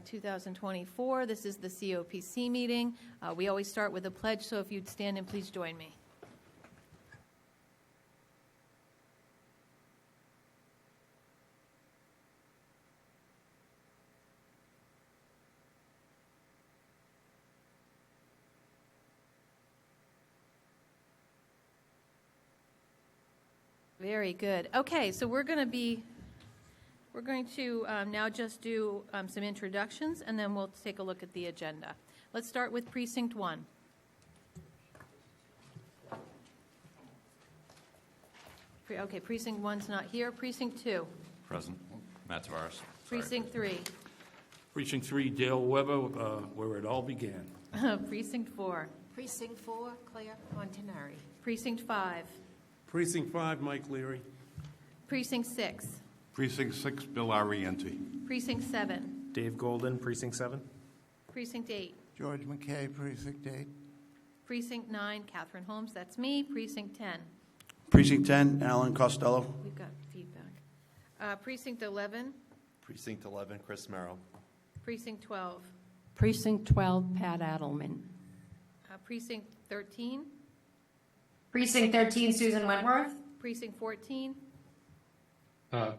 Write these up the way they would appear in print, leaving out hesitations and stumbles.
2024. This is the COPC meeting. We always start with a pledge, so if you'd stand and please join me. Very good. Okay, so we're going to now just do some introductions, and then we'll take a look at the agenda. Let's start with Precinct 1. Okay, Precinct 1's not here. Precinct 2. Present. Matt Tavares. Precinct 3. Precinct 3, Dale Weber, where it all began. Precinct 4. Precinct 4, Claire Montanari. Precinct 5. Precinct 5, Mike Leary. Precinct 6. Precinct 6, Bill Arienti. Precinct 7. Dave Golden, Precinct 7. Precinct 8. George McKay, Precinct 8. Precinct 9, Catherine Holmes, that's me. Precinct 10. Precinct 10, Alan Costello. We've got feedback. Precinct 11. Precinct 11, Chris Merrill. Precinct 12. Precinct 12, Pat Adelman. Precinct 13. Precinct 13, Susan Wentworth. Precinct 14.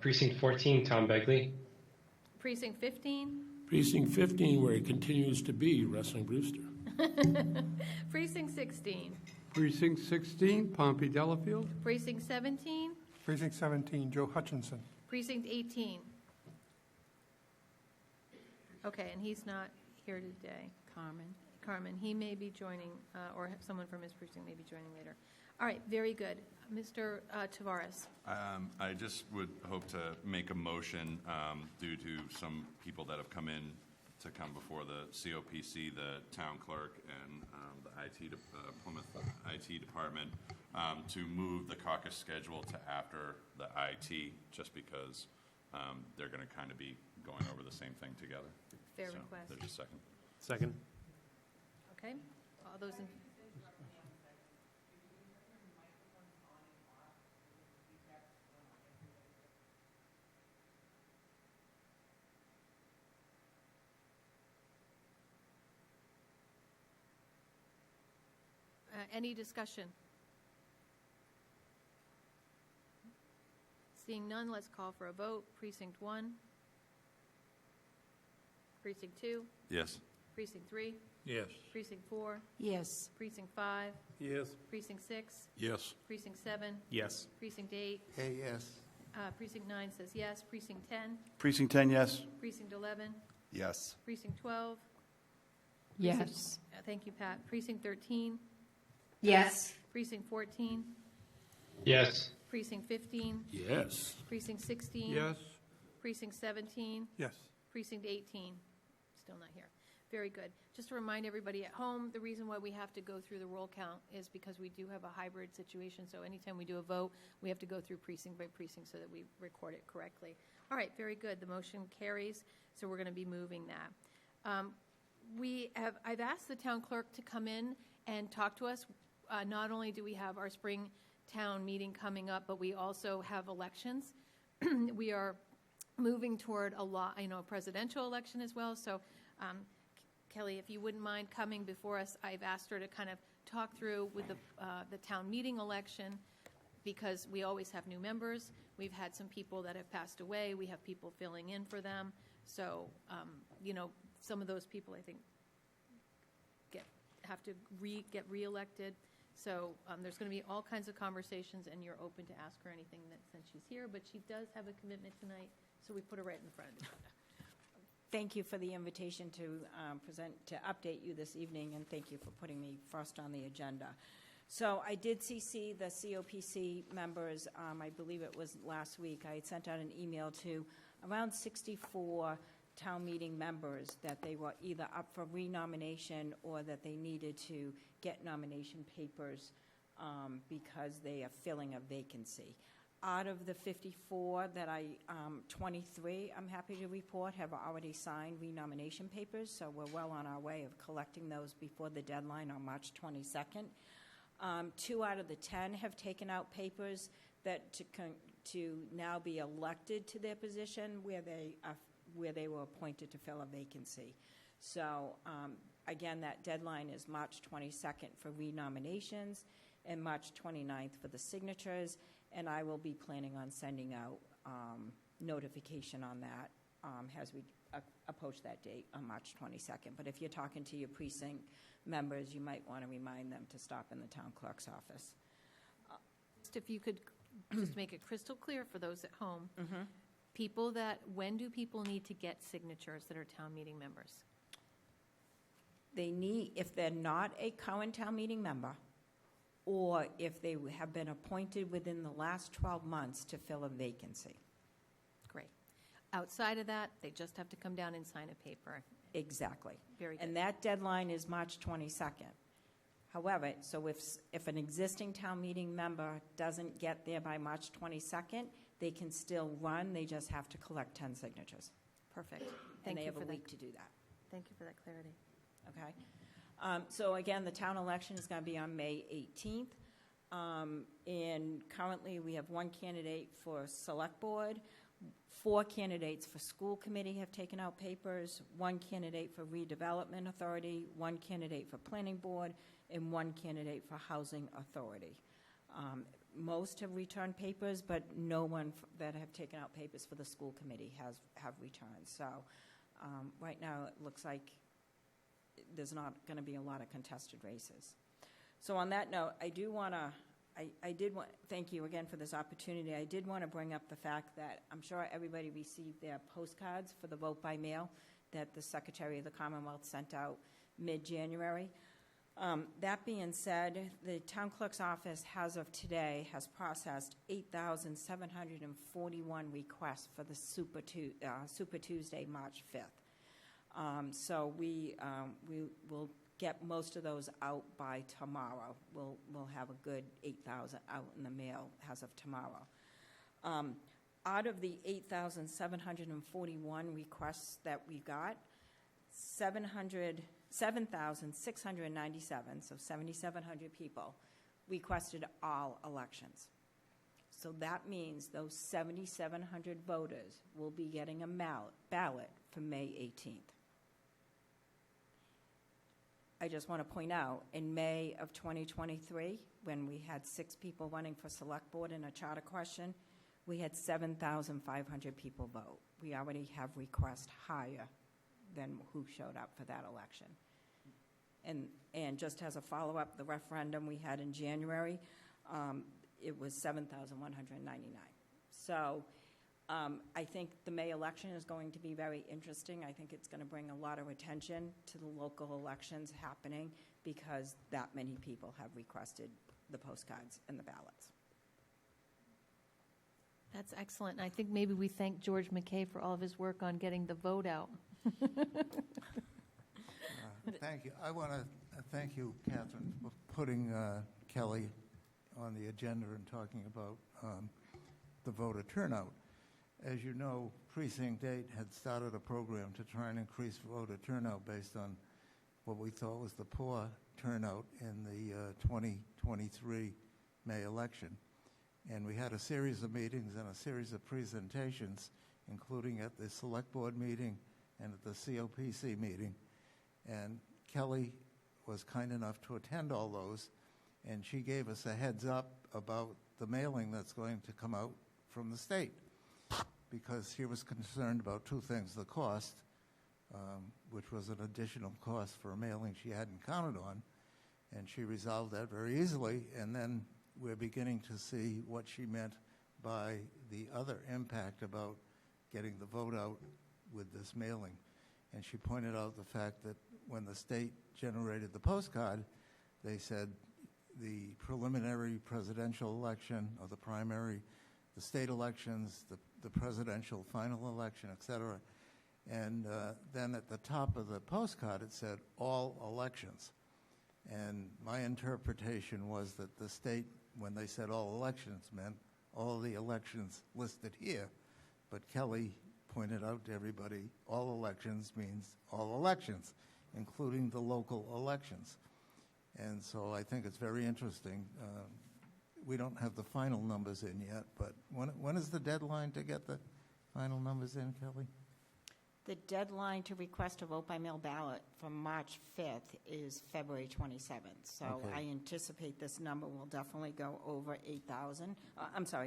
Precinct 14, Tom Begley. Precinct 15. Precinct 15, where it continues to be, Wrestling Brewster. Precinct 16. Precinct 16, Pompey Delafield. Precinct 17. Precinct 17, Joe Hutchinson. Precinct 18. Okay, and he's not here today. Carmen, he may be joining, or someone from his precinct may be joining later. All right, very good. Mr. Tavares. I just would hope to make a motion due to some people that have come in to come before the COPC, the town clerk, and the Plymouth IT department to move the caucus schedule to after the IT, just because they're going to kind of be going over the same thing together. Fair request. There's a second. Second. Okay. All those in. Any discussion? Seeing none, let's call for a vote. Precinct 1. Precinct 2. Yes. Precinct 3. Yes. Precinct 4. Yes. Precinct 5. Yes. Precinct 6. Yes. Precinct 7. Yes. Precinct 8. Hey, yes. Precinct 9 says yes. Precinct 10. Precinct 10, yes. Precinct 11. Yes. Precinct 12. Yes. Thank you, Pat. Precinct 13. Yes. Precinct 14. Yes. Precinct 15. Yes. Precinct 16. Yes. Precinct 17. Yes. Precinct 18. Still not here. Very good. Just to remind everybody at home, the reason why we have to go through the roll count is because we do have a hybrid situation. So anytime we do a vote, we have to go through precinct by precinct so that we record it correctly. All right, very good. The motion carries. So we're going to be moving that. I've asked the town clerk to come in and talk to us. Not only do we have our spring town meeting coming up, but we also have elections. We are moving toward a presidential election as well. So, Kelly, if you wouldn't mind coming before us, I've asked her to kind of talk through with the town meeting election, because we always have new members. We've had some people that have passed away. We have people filling in for them. So, some of those people, I think, have to get reelected. So there's going to be all kinds of conversations, and you're open to ask her anything since she's here. But she does have a commitment tonight, so we put her right in the front of the agenda. Thank you for the invitation to update you this evening, and thank you for putting me first on the agenda. So I did CC the COPC members, I believe it was last week. I had sent out an email to around 64 town meeting members that they were either up for renomination or that they needed to get nomination papers because they are filling a vacancy. Out of the 54 that 23, I'm happy to report, have already signed renomination papers, so we're well on our way of collecting those before the deadline on March 22nd. 2 out of the 10 have taken out papers that to now be elected to their position, where where they were appointed to fill a vacancy. So, again, that deadline is March 22nd for renominations and March 29th for the signatures, and I will be planning on sending out notification on that as we approach that date on March 22nd. But if you're talking to your precinct members, you might want to remind them to stop in the town clerk's office. Just if you could just make it crystal clear for those at home, Mm-hmm. when do people need to get signatures that are town meeting members? They need, if they're not a current town meeting member, or if they have been appointed within the last 12 months to fill a vacancy. Great. Outside of that, they just have to come down and sign a paper. Exactly. Very good. And that deadline is March 22nd. However, so if an existing town meeting member doesn't get there by March 22nd, they can still run, they just have to collect 10 signatures. Perfect. And Thank they you have for a that. week to do that. Thank you for that clarity. Okay. So again, the town election is going to be on May 18th. And currently, we have one candidate for select board, 4 candidates for school committee have taken out papers, 1 candidate for redevelopment authority, 1 candidate for planning board, and 1 candidate for housing authority. Most have returned papers, but no one that have taken out papers for the school committee have returned. So right now, it looks like there's not going to be a lot of contested races. So on that note, I did want thank you again for this opportunity. I did want to bring up the fact that I'm sure everybody received their postcards for the vote by mail that the Secretary of the Commonwealth sent out mid-January. That being said, the town clerk's office, as of today, has processed 8,741 requests for the Super Tuesday, March 5th. So we will get most of those out by tomorrow. We'll have a good 8,000 out in the mail as of tomorrow. Out of the 8,741 requests that we got, 7,697, so 7,700 people, requested all elections. So that means those 7,700 voters will be getting a ballot for May 18th. I just want to point out, in May of 2023, when we had 6 people running for select board in a charter question, we had 7,500 people vote. We already have requests higher than who showed up for that election. And just as a follow-up, the referendum we had in January, it was 7,199. So I think the May election is going to be very interesting. I think it's going to bring a lot of attention to the local elections happening because that many people have requested the postcards and the ballots. That's excellent. And I think maybe we thank George McKay for all of his work on getting the vote out. Thank you. I want to thank you, Catherine, for putting Kelly on the agenda and talking about the voter turnout. As you know, Precinct 8 had started a program to try and increase voter turnout based on what we thought was the poor turnout in the 2023 May election. And we had a series of meetings and a series of presentations, including at the Select Board meeting and at the COPC meeting. And Kelly was kind enough to attend all those, and she gave us a heads up about the mailing that's going to come out from the state, because she was concerned about 2 things: the cost, which was an additional cost for a mailing she hadn't counted on, and she resolved that very easily. And then we're beginning to see what she meant by the other impact about getting the vote out with this mailing. And she pointed out the fact that when the state generated the postcard, they said the preliminary presidential election, or the primary, the state elections, the presidential final election, et cetera. And then at the top of the postcard, it said all elections. And my interpretation was that the state, when they said all elections, meant all the elections listed here. But Kelly pointed out to everybody, all elections means all elections, including the local elections. And so I think it's very interesting. We don't have the final numbers in yet, but when is the deadline to get the final numbers in, Kelly? The deadline to request a vote by mail ballot from March 5th is February 27th. So Okay. I anticipate this number will definitely go over 8,000,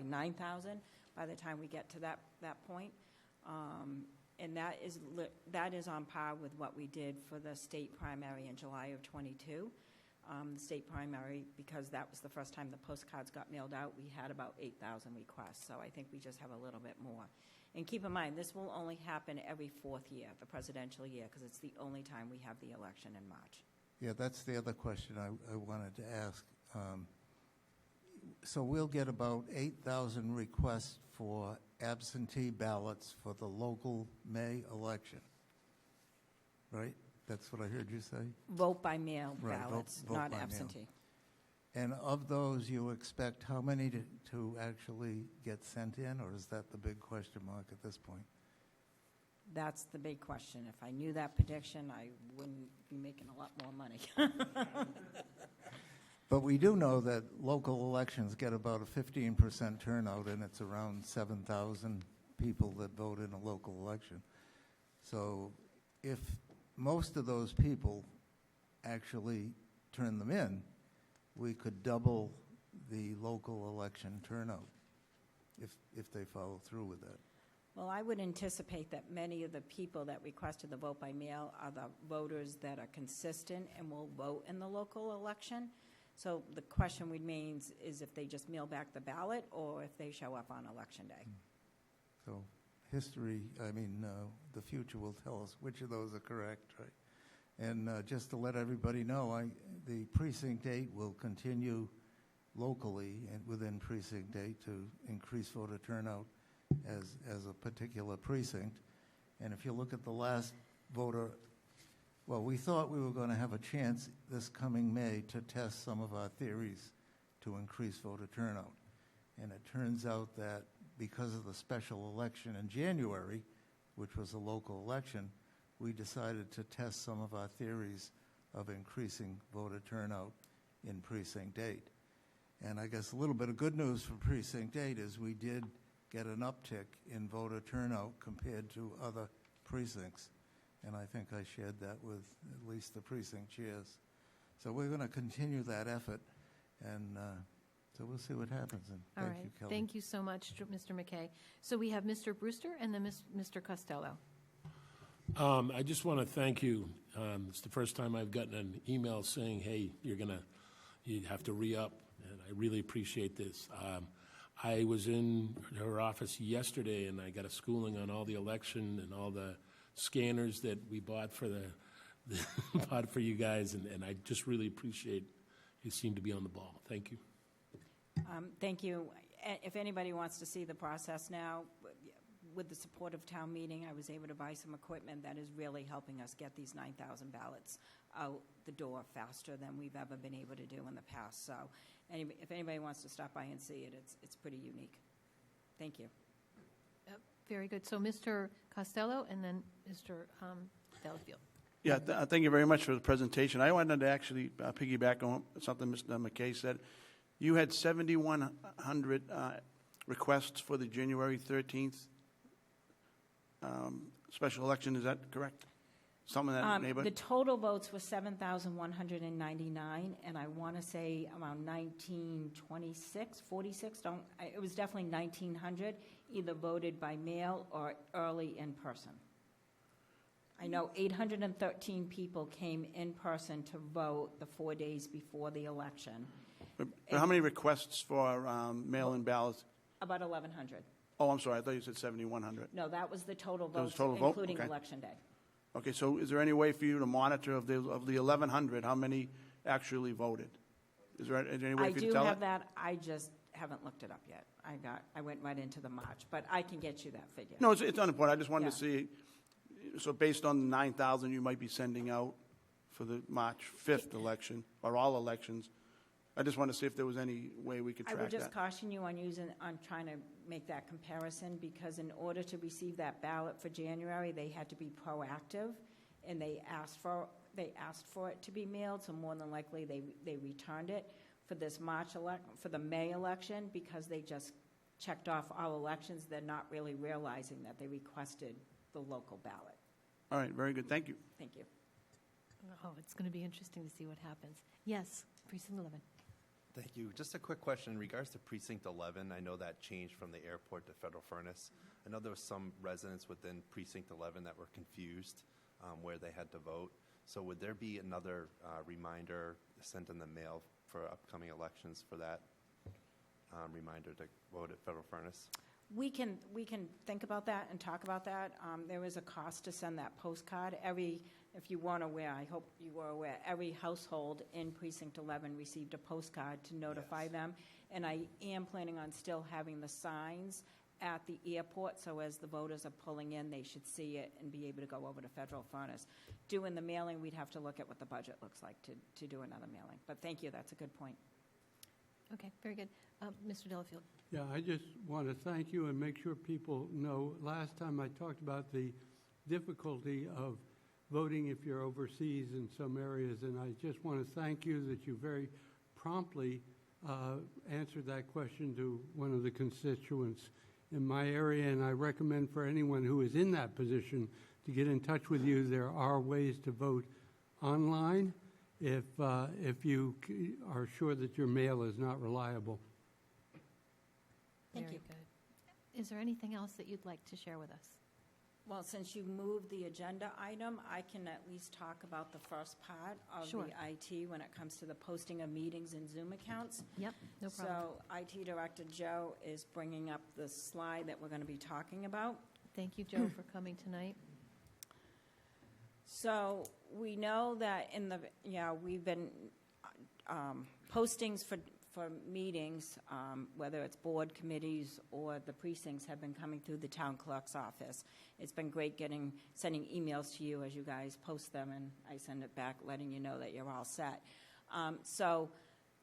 9,000 by the time we get to that point. And that is on par with what we did for the state primary in July of '22. The state primary, because that was the first time the postcards got mailed out, we had about 8,000 requests. So I think we just have a little bit more. And keep in mind, this will only happen every fourth year, the presidential year, because it's the only time we have the election in March. Yeah, that's the other question I wanted to ask. So we'll get about 8,000 requests for absentee ballots for the local May election, right? That's what I heard you say? Vote by mail Right, ballots, vote not by mail. absentee. And of those, you expect how many to actually get sent in, or is that the big question mark at this point? That's the big question. If I knew that prediction, I wouldn't be making a lot more money. But we do know that local elections get about a 15% turnout, and it's around 7,000 people that vote in a local election. So if most of those people actually turn them in, we could double the local election turnout if they follow through with that. Well, I would anticipate that many of the people that requested the vote by mail are the voters that are consistent and will vote in the local election. So the question remains is if they just mail back the ballot or if they show up on Election Day. So history, the future will tell us which of those are correct, right? And just to let everybody know, the Precinct 8 will continue locally and within Precinct 8 to increase voter turnout as a particular precinct. And if you look at the last voter, well, we thought we were going to have a chance this coming May to test some of our theories to increase voter turnout. And it turns out that because of the special election in January, which was a local election, we decided to test some of our theories of increasing voter turnout in Precinct 8. And I guess a little bit of good news for Precinct 8 is we did get an uptick in voter turnout compared to other precincts. And I think I shared that with at least the precinct chairs. So we're going to continue that effort, and so we'll see what happens. And All thank right. you, Kelly. Thank you so much, Mr. McKay. So we have Mr. Brewster and then Mr. Costello. I just want to thank you. It's the first time I've gotten an email saying, hey, you have to re-up, and I really appreciate this. I was in her office yesterday, and I got a schooling on all the election and all the scanners that we bought for bought for you guys, and I just really appreciate you seem to be on the ball. Thank you. Thank you. If anybody wants to see the process now, with the support of town meeting, I was able to buy some equipment that is really helping us get these 9,000 ballots out the door faster than we've ever been able to do in the past. So if anybody wants to stop by and see it, it's pretty unique. Thank you. Very good. So Mr. Costello and then Mr. Delafield. Yeah, thank you very much for the presentation. I wanted to actually piggyback on something Mr. McKay said. You had 7,100 requests for the January 13th special election. Is that correct? Something in that neighborhood? The total votes were 7,199, and I want to say around 1926, 46. It was definitely 1,900, either voted by mail or early in person. I know 813 people came in person to vote the 4 days before the election. But how many requests for mail-in ballots? About 1,100. Oh, I'm sorry. I thought you said 7,100. No, that was the total That was votes, total vote? including Okay. Election Day. Okay, so is there any way for you to monitor of the 1,100, how many actually voted? Is there any way I for you do to tell have it? that. I just haven't looked it up yet. I went right into the March, but I can get you that figure. No, it's unimportant. I just wanted to Yeah. see, so based on the 9,000 you might be sending out for the March 5th election, or all elections, I just wanted to see if there was any way we could I track would just that. caution you on trying to make that comparison, because in order to receive that ballot for January, they had to be proactive, and they asked for it to be mailed, so more than likely they returned it. For this for the May election, because they just checked off all elections, they're not really realizing that they requested the local ballot. All right, very good, thank you. Thank you. Oh, it's going to be interesting to see what happens. Yes, Precinct 11. Thank you. Just a quick question in regards to Precinct 11. I know that changed from the airport to Federal Furnace. I know there was some residents within Precinct 11 that were confused where they had to vote. So would there be another reminder sent in the mail for upcoming elections for that reminder to vote at Federal Furnace? We can think about that and talk about that. There is a cost to send that postcard. If you weren't aware, I hope you were aware, every household in Precinct 11 received a postcard to notify them. And I am planning on still having the signs at the airport, so as the voters are pulling in, they should see it and be able to go over to Federal Furnace. Doing the mailing, we'd have to look at what the budget looks like to do another mailing. But thank you, that's a good point. Okay, very good. Mr. Delafield. Yeah, I just want to thank you and make sure people know, last time I talked about the difficulty of voting if you're overseas in some areas, and I just want to thank you that you very promptly answered that question to one of the constituents in my area, and I recommend for anyone who is in that position to get in touch with you. There are ways to vote online if you are sure that your mail is not reliable. Thank Very you. good. Is there anything else that you'd like to share with us? Well, since you moved the agenda item, I can at least talk about the first part of Sure. the IT when it comes to the posting of meetings and Zoom accounts. Yep, no problem. So IT Director Joe is bringing up the slide that we're going to be talking about. Thank you, Joe, for coming tonight. So we know that we've been postings for meetings, whether it's board committees or the precincts, have been coming through the town clerk's office. It's been great sending emails to you as you guys post them, and I send it back letting you know that you're all set. So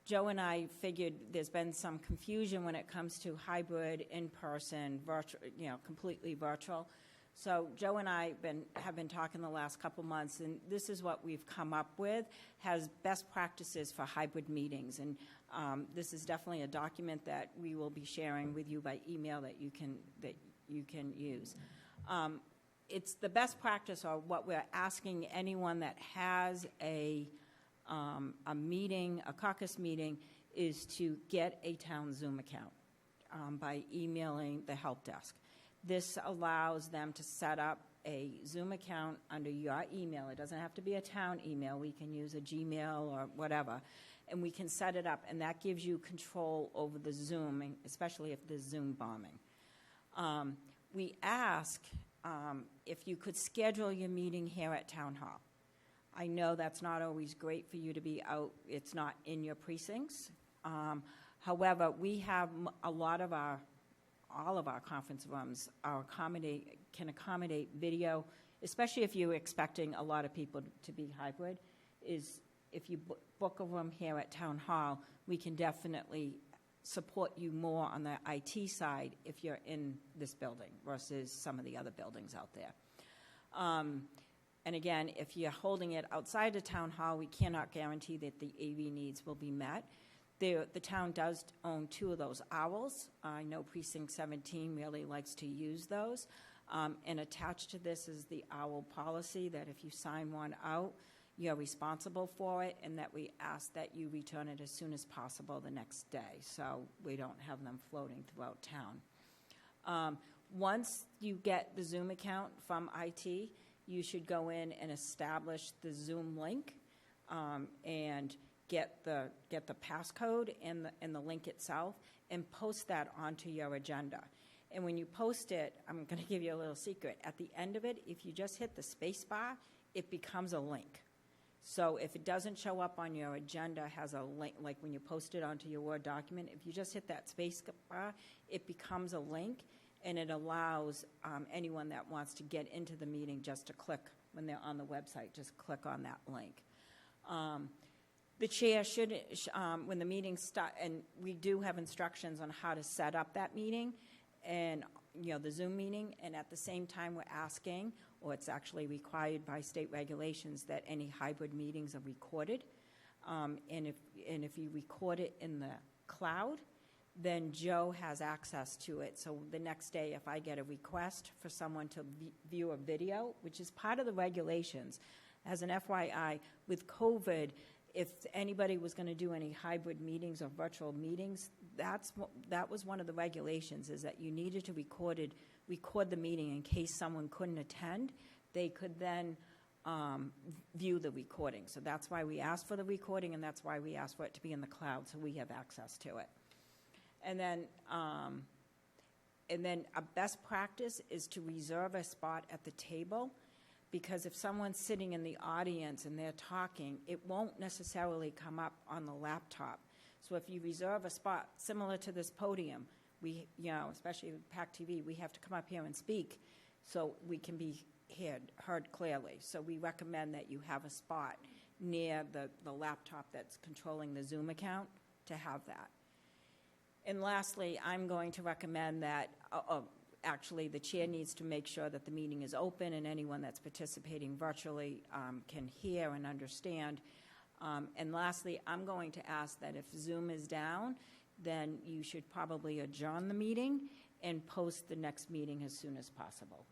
Joe and I figured there's been some confusion when it comes to hybrid, in-person, virtual, completely virtual. So Joe and I have been talking the last couple months, and this is what we've come up with, has best practices for hybrid meetings. And this is definitely a document that we will be sharing with you by email that you can use. It's the best practice, or what we're asking anyone that has a meeting, a caucus meeting, is to get a town Zoom account by emailing the help desk. This allows them to set up a Zoom account under your email. It doesn't have to be a town email. We can use a Gmail or whatever, and we can set it up, and that gives you control over the Zoom, especially if there's Zoom bombing. We ask if you could schedule your meeting here at Town Hall. I know that's not always great for you to be out. It's not in your precincts. However, we have all of our conference rooms can accommodate video, especially if you're expecting a lot of people to be hybrid. If you book a room here at Town Hall, we can definitely support you more on the IT side if you're in this building versus some of the other buildings out there. And again, if you're holding it outside of Town Hall, we cannot guarantee that the AV needs will be met. The town does own 2 of those owls. I know Precinct 17 really likes to use those. And attached to this is the owl policy that if you sign one out, you're responsible for it, and that we ask that you return it as soon as possible the next day, so we don't have them floating throughout town. Once you get the Zoom account from IT, you should go in and establish the Zoom link and get the passcode and the link itself, and post that onto your agenda. And when you post it, I'm going to give you a little secret. At the end of it, if you just hit the space bar, it becomes a link. So if it doesn't show up on your agenda, has a link, like when you post it onto your Word document, if you just hit that space bar, it becomes a link, and it allows anyone that wants to get into the meeting just to click, when they're on the website, just click on that link. The chair should, when the meeting starts, and we do have instructions on how to set up that meeting, and the Zoom meeting, and at the same time we're asking, or it's actually required by state regulations, that any hybrid meetings are recorded. And if you record it in the cloud, then Joe has access to it. So the next day, if I get a request for someone to view a video, which is part of the regulations, as an FYI, with COVID, if anybody was going to do any hybrid meetings or virtual meetings, that was one of the regulations, is that you needed to record the meeting in case someone couldn't attend. They could then view the recording. So that's why we asked for the recording, and that's why we asked for it to be in the cloud, so we have access to it. And then a best practice is to reserve a spot at the table, because if someone's sitting in the audience and they're talking, it won't necessarily come up on the laptop. So if you reserve a spot similar to this podium, we, especially with PAC TV, we have to come up here and speak so we can be heard clearly. So we recommend that you have a spot near the laptop that's controlling the Zoom account to have that. And lastly, I'm going to recommend that, actually, the chair needs to make sure that the meeting is open and anyone that's participating virtually can hear and understand. And lastly, I'm going to ask that if Zoom is down, then you should probably adjourn the meeting and post the next meeting as soon as possible.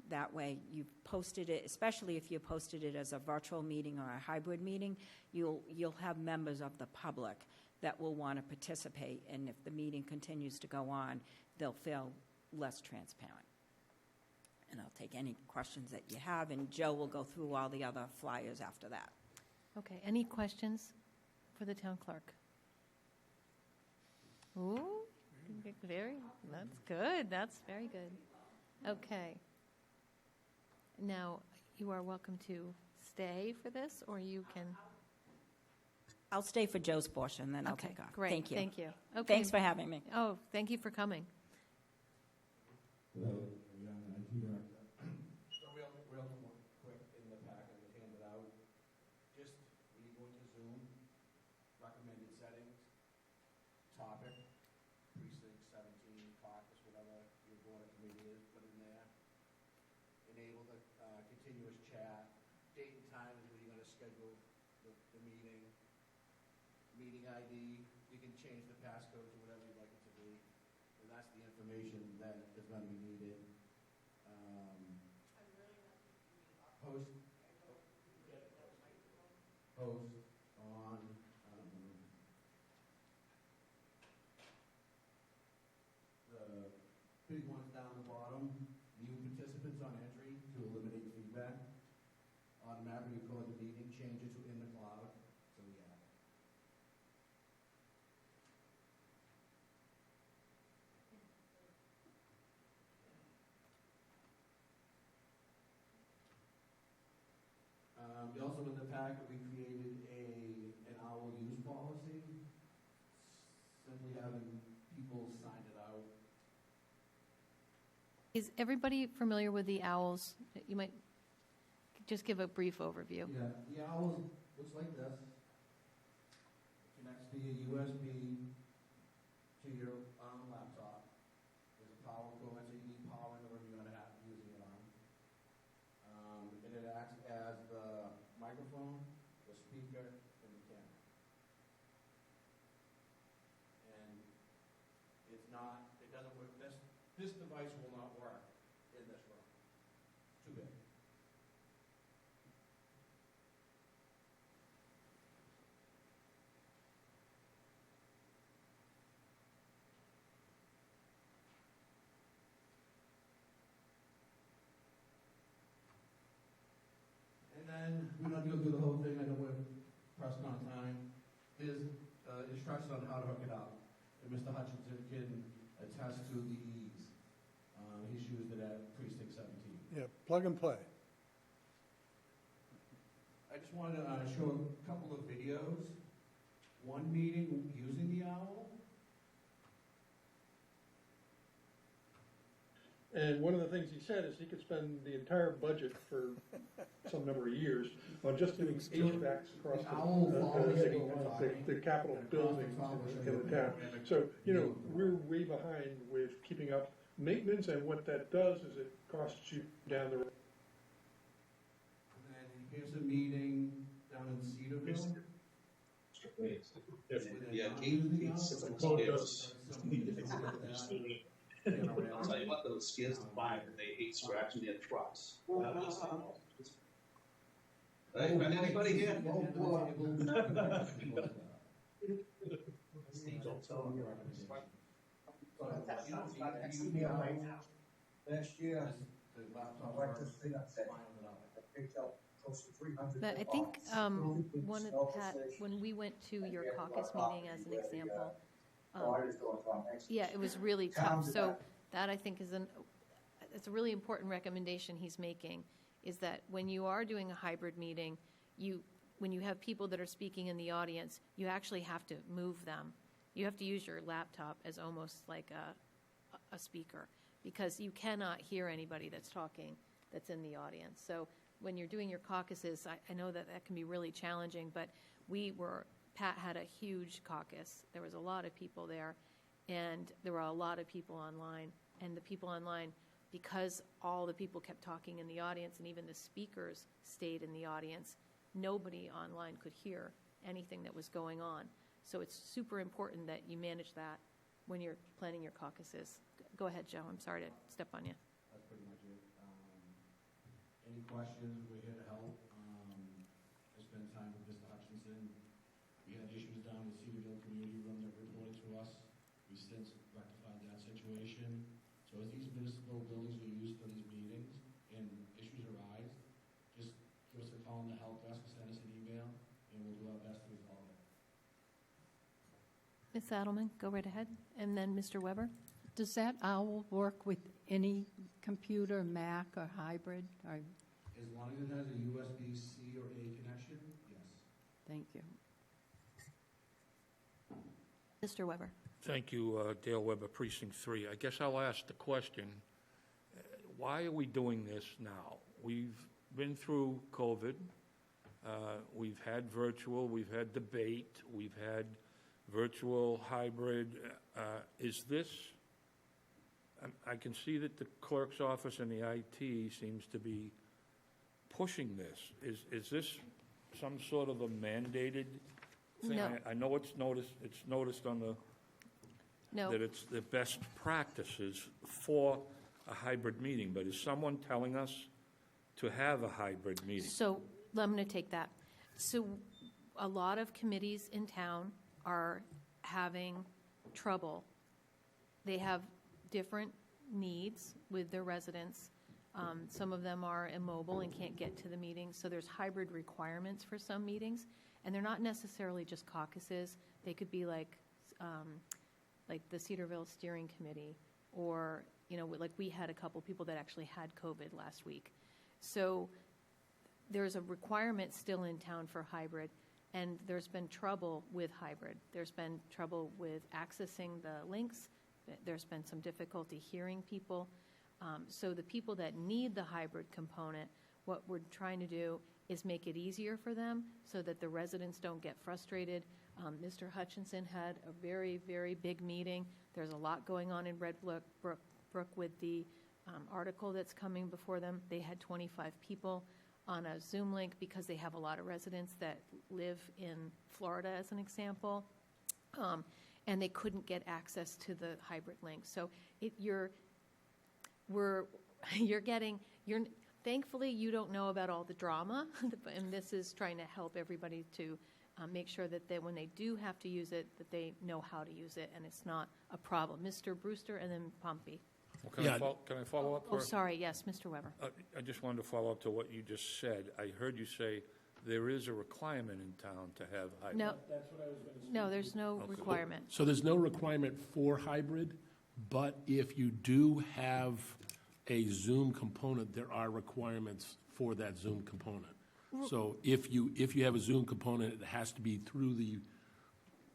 That way, you've posted it, especially if you posted it as a virtual meeting or a hybrid meeting, you'll have members of the public that will want to participate, and if the meeting continues to go on, they'll feel less transparent. And I'll take any questions that you have, and Joe will go through all the other flyers after that. Okay, any questions for the town clerk? Ooh, that's good, that's very good. Okay. Now, you are welcome to stay for this, or you can... I'll stay for Joe's portion, then I'll Okay, take off. great. Thank you. Thank you. Okay. Thanks for having me. Oh, thank you for coming. Hello, young IT director. So real quick in the packet that was handed out, just when you go into Zoom, recommended settings, topic, precinct 17, caucus, whatever your board or committee is, put in there. Enable the continuous chat, date and time is when you're going to schedule the meeting, meeting ID, you can change the passcode to whatever you'd like it to be. And that's the information that is going to be needed. Post on the big ones down the bottom, new participants on entry to eliminate feedback. Automatically record the meeting, change it to in the cloud. So yeah. Also in the packet, we created an owl use policy, simply having people sign it out. Is everybody familiar with the owls? You might just give a brief overview. Yeah, the owl looks like this. Connects to your USB to your laptop. There's a power cord, so you need power in the room you're going to have using it on. And it acts as the microphone, the speaker, and the camera. And it doesn't work. This device will not work in this room. Too big. And then, we're not going to go through the whole thing, I know we're pressed on time. There's instructions on how to hook it up. And Mr. Hutchinson can attest to the ease. He's used it at Precinct 17. Yeah, plug and play. I just wanted to show a couple of videos. One meeting using the owl. And one of the things he said is he could spend the entire budget for some number of years on just doing HVACs across the capital building in the town. So, we're way behind with keeping up maintenance, and what that does is it costs you down the road. And then here's a meeting down in Cedarville. Yeah, Kate sits on the stairs. I'll tell you what, though, it scares the fire, and they hate scratching their trucks. Hey, anybody here? Next year, But I think when we went to your caucus meeting as an example, yeah, it was really tough. So that I think it's a really important recommendation he's making, is that when you are doing a hybrid meeting, when you have people that are speaking in the audience, you actually have to move them. You have to use your laptop as almost like a speaker, because you cannot hear anybody that's talking that's in the audience. So when you're doing your caucuses, I know that can be really challenging, but Pat had a huge caucus. There was a lot of people there, and there were a lot of people online. And the people online, because all the people kept talking in the audience and even the speakers stayed in the audience, nobody online could hear anything that was going on. So it's super important that you manage that when you're planning your caucuses. Go ahead, Joe. I'm sorry to step on you. That's pretty much it. Any questions, we're here to help. I spent time with Mr. Hutchinson. We had issues down in the Cedarville Community Room that reported to us. We since rectified that situation. So as these municipal buildings are used for these meetings and issues arise, just give us a call on the help desk, send us an email, and we'll do our best to resolve it. Ms. Adelman, go right ahead. And then Mr. Weber. Does that OWL work with any computer, Mac or hybrid? Or... As long as it has a USB-C or A connection, yes. Thank you. Mr. Weber. Thank you, Dale Weber, Precinct 3. I guess I'll ask the question, why are we doing this now? We've been through COVID. We've had virtual. We've had debate. We've had virtual, hybrid. Is this... I can see that the clerk's office and the IT seems to be pushing this. Is this some sort of a mandated thing? No. I know it's noticed on the... No. That it's the best practices for a hybrid meeting, but is someone telling us to have a hybrid meeting? So I'm going to take that. So a lot of committees in town are having trouble. They have different needs with their residents. Some of them are immobile and can't get to the meetings, so there's hybrid requirements for some meetings, and they're not necessarily just caucuses. They could be like the Cedarville Steering Committee, or like we had a couple people that actually had COVID last week. So there's a requirement still in town for hybrid, and there's been trouble with hybrid. There's been trouble with accessing the links. There's been some difficulty hearing people. So the people that need the hybrid component, what we're trying to do is make it easier for them so that the residents don't get frustrated. Mr. Hutchinson had a very, very big meeting. There's a lot going on in Red Brook with the article that's coming before them. They had 25 people on a Zoom link because they have a lot of residents that live in Florida, as an example. And they couldn't get access to the hybrid link. So thankfully you don't know about all the drama, and this is trying to help everybody to make sure that when they do have to use it, that they know how to use it, and it's not a problem. Mr. Brewster, and then Pompey. Well, can I follow up? Oh, sorry, yes, Mr. Weber. I just wanted to follow up to what you just said. I heard you say there is a requirement in town to have hybrid. No, That's what I was going to say. no, there's no requirement. So there's no requirement for hybrid, but if you do have a Zoom component, there are requirements for that Zoom component. So if you have a Zoom component, it has to be through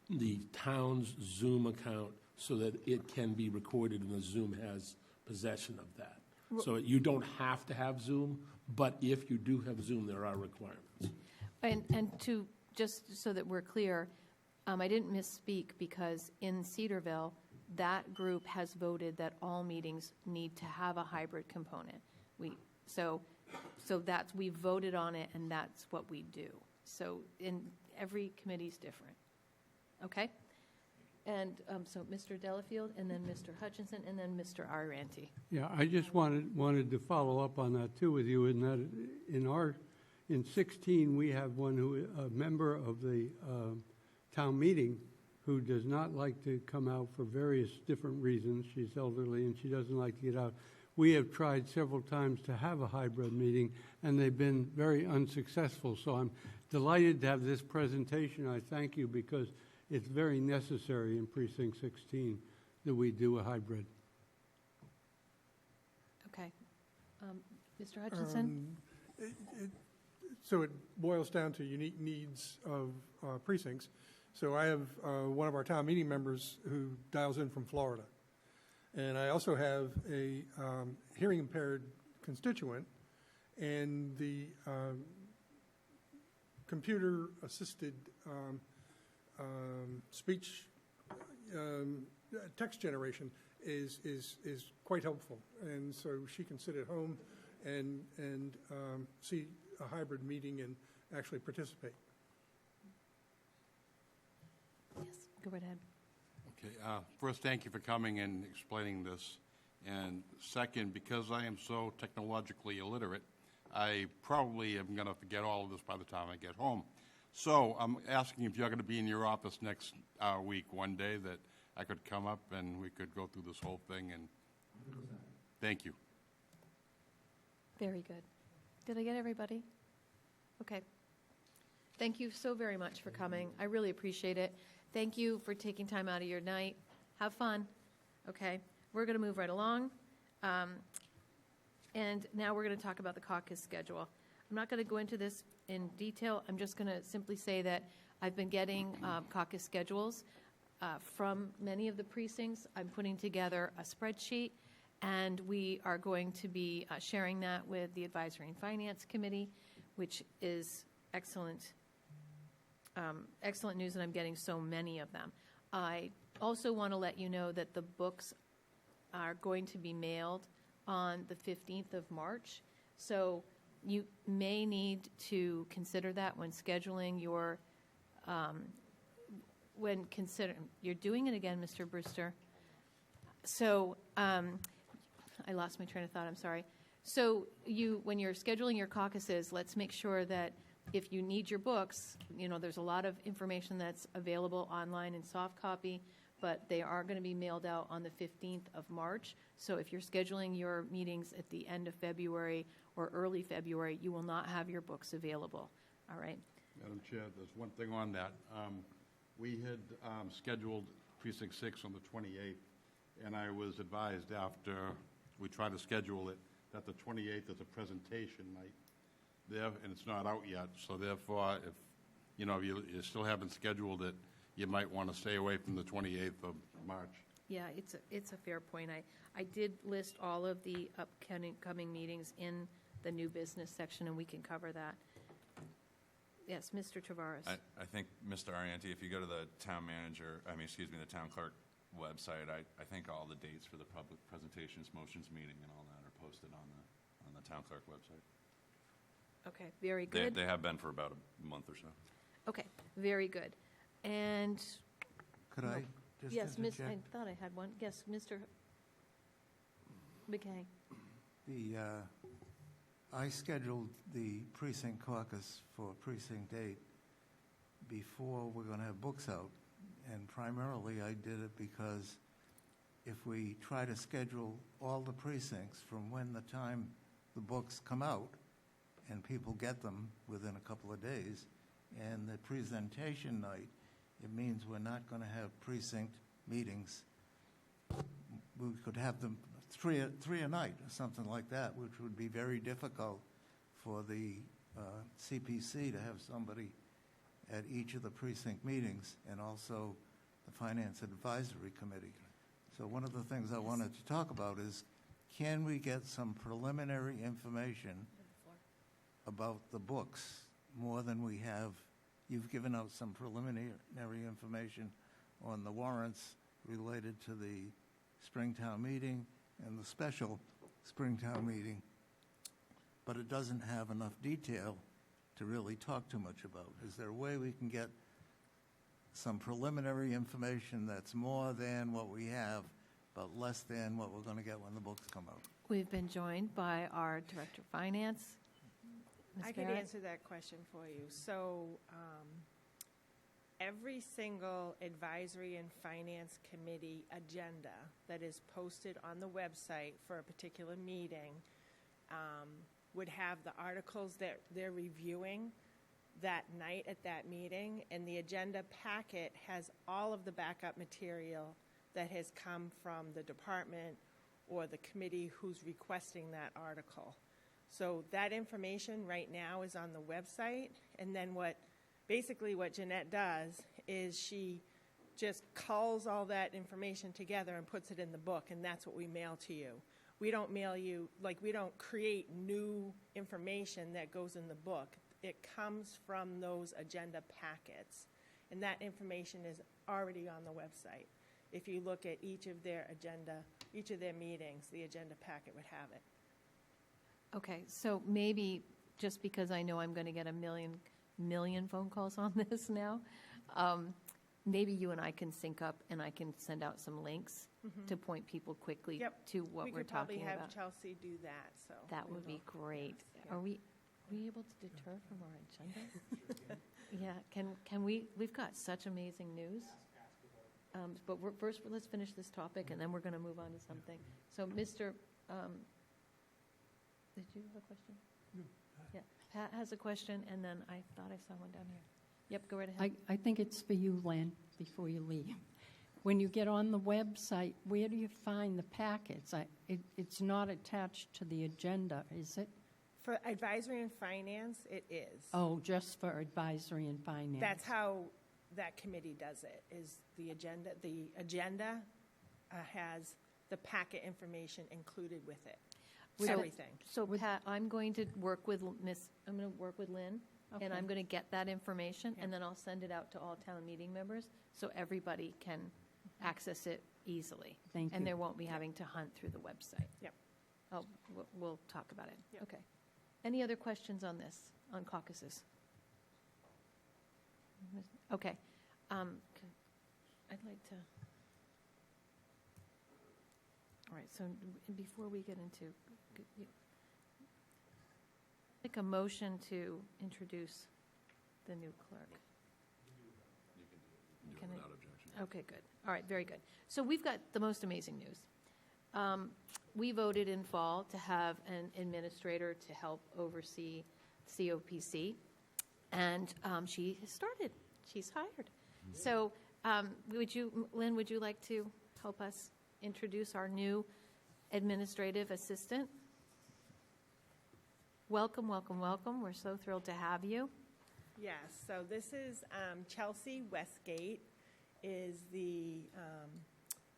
the town's Zoom account so that it can be recorded and the Zoom has possession of that. So you don't have to have Zoom, but if you do have Zoom, there are requirements. And to, just so that we're clear, I didn't misspeak, because in Cedarville, that group has voted that all meetings need to have a hybrid component. So we voted on it, and that's what we do. So every committee's different. Okay? And so Mr. Delafield, and then Mr. Hutchinson, and then Mr. Arianti. Yeah, I just wanted to follow up on that too with you, in that in 16, we have a member of the town meeting who does not like to come out for various different reasons. She's elderly and she doesn't like to get out. We have tried several times to have a hybrid meeting, and they've been very unsuccessful. So I'm delighted to have this presentation. I thank you, because it's very necessary in Precinct 16 that we do a hybrid. Okay. Mr. Hutchinson? So it boils down to unique needs of precincts. So I have one of our town meeting members who dials in from Florida. And I also have a hearing impaired constituent, and the computer assisted speech text generation is quite helpful. And so she can sit at home and see a hybrid meeting and actually participate. Yes, go right ahead. Okay, first, thank you for coming and explaining this. And second, because I am so technologically illiterate, I probably am going to forget all of this by the time I get home. So I'm asking if you're going to be in your office next week, one day, that I could come up and we could go through this whole thing. And thank you. Very good. Did I get everybody? Okay. Thank you so very much for coming. I really appreciate it. Thank you for taking time out of your night. Have fun. Okay. We're going to move right along. And now we're going to talk about the caucus schedule. I'm not going to go into this in detail. I'm just going to simply say that I've been getting caucus schedules from many of the precincts. I'm putting together a spreadsheet, and we are going to be sharing that with the Advisory and Finance Committee, which is excellent. Excellent news, and I'm getting so many of them. I also want to let you know that the books are going to be mailed on the 15th of March. So you may need to consider that when scheduling your, you're doing it again, Mr. Brewster. So I lost my train of thought, I'm sorry. So when you're scheduling your caucuses, let's make sure that if you need your books, there's a lot of information that's available online in soft copy, but they are going to be mailed out on the 15th of March. So if you're scheduling your meetings at the end of February or early February, you will not have your books available. All right? Madam Chair, there's one thing on that. We had scheduled Precinct 6 on the 28th, and I was advised after we tried to schedule it that the 28th is a presentation night there, and it's not out yet. So therefore, if you still haven't scheduled it, you might want to stay away from the 28th of March. Yeah, it's a fair point. I did list all of the upcoming meetings in the new business section, and we can cover that. Yes, Mr. Tavares. I think, Mr. Arianti, if you go to the town clerk website, I think all the dates for the public presentations, motions, meeting, and all that are posted on the town clerk website. Okay, very good. They have been for about a month or so. Okay, very good. And Could I just yes, interject? I thought I had one. Yes, Mr. McKay. I scheduled the precinct caucus for Precinct 8 before we're going to have books out. And primarily I did it because if we try to schedule all the precincts from when the time the books come out, and people get them within a couple of days, and the presentation night, it means we're not going to have precinct meetings. We could have them three a night or something like that, which would be very difficult for the CPC to have somebody at each of the precinct meetings, and also the Finance Advisory Committee. So one of the things I wanted to talk about is, can we get some preliminary information about the books more than we have? You've given out some preliminary information on the warrants related to the Springtown meeting and the special Springtown meeting, but it doesn't have enough detail to really talk too much about. Is there a way we can get some preliminary information that's more than what we have, but less than what we're going to get when the books come out? We've been joined by our Director of Finance, Ms. I could Barrett. answer that question for you. So every single advisory and finance committee agenda that is posted on the website for a particular meeting would have the articles that they're reviewing that night at that meeting, and the agenda packet has all of the backup material that has come from the department or the committee who's requesting that article. So that information right now is on the website, and then basically what Jeanette does is she just culls all that information together and puts it in the book, and that's what we mail to you. We don't mail you, we don't create new information that goes in the book. It comes from those agenda packets, and that information is already on the website. If you look at each of their meetings, the agenda packet would have it. Okay, so maybe just because I know I'm going to get a million phone calls on this now, maybe you and I can sync up and I can send out some links to point people quickly to what we're talking about. We could probably have Chelsea do that. So that would be great. Yes, yeah. Are we able to deter from our agenda? Yeah, can we? We've got such amazing news. But first, let's finish this topic, and then we're going to move on to something. So, Mr. Did you have a question? No. Yeah, Pat has a question, and then I thought I saw one down here. Yep, go right ahead. I think it's for you, Lynn, before you leave. When you get on the website, where do you find the packets? It's not attached to the agenda, is it? For advisory and finance, it is. Oh, just for advisory and finance. That's how that committee does it, is the agenda. The agenda has the packet information included with it. Everything. So, Pat, I'm going to work with Lynn, Okay. and I'm going to get that information, and then I'll send it out to all town meeting members so everybody can access it easily. Thank you. And there won't be having to hunt through the website. Yep. Oh, we'll talk about it. Yep. Okay. Any other questions on this, on caucuses? Okay. I'd like to. All right, so before we get into, make a motion to introduce the new clerk. You can do Can it I- without objection. Okay, good. All right, very good. So we've got the most amazing news. We voted in fall to have an administrator to help oversee COPC, and she has started. She's hired. So Lynn, would you like to help us introduce our new administrative assistant? Welcome, welcome, welcome. We're so thrilled to have you. Yes, so this is Chelsea Westgate is the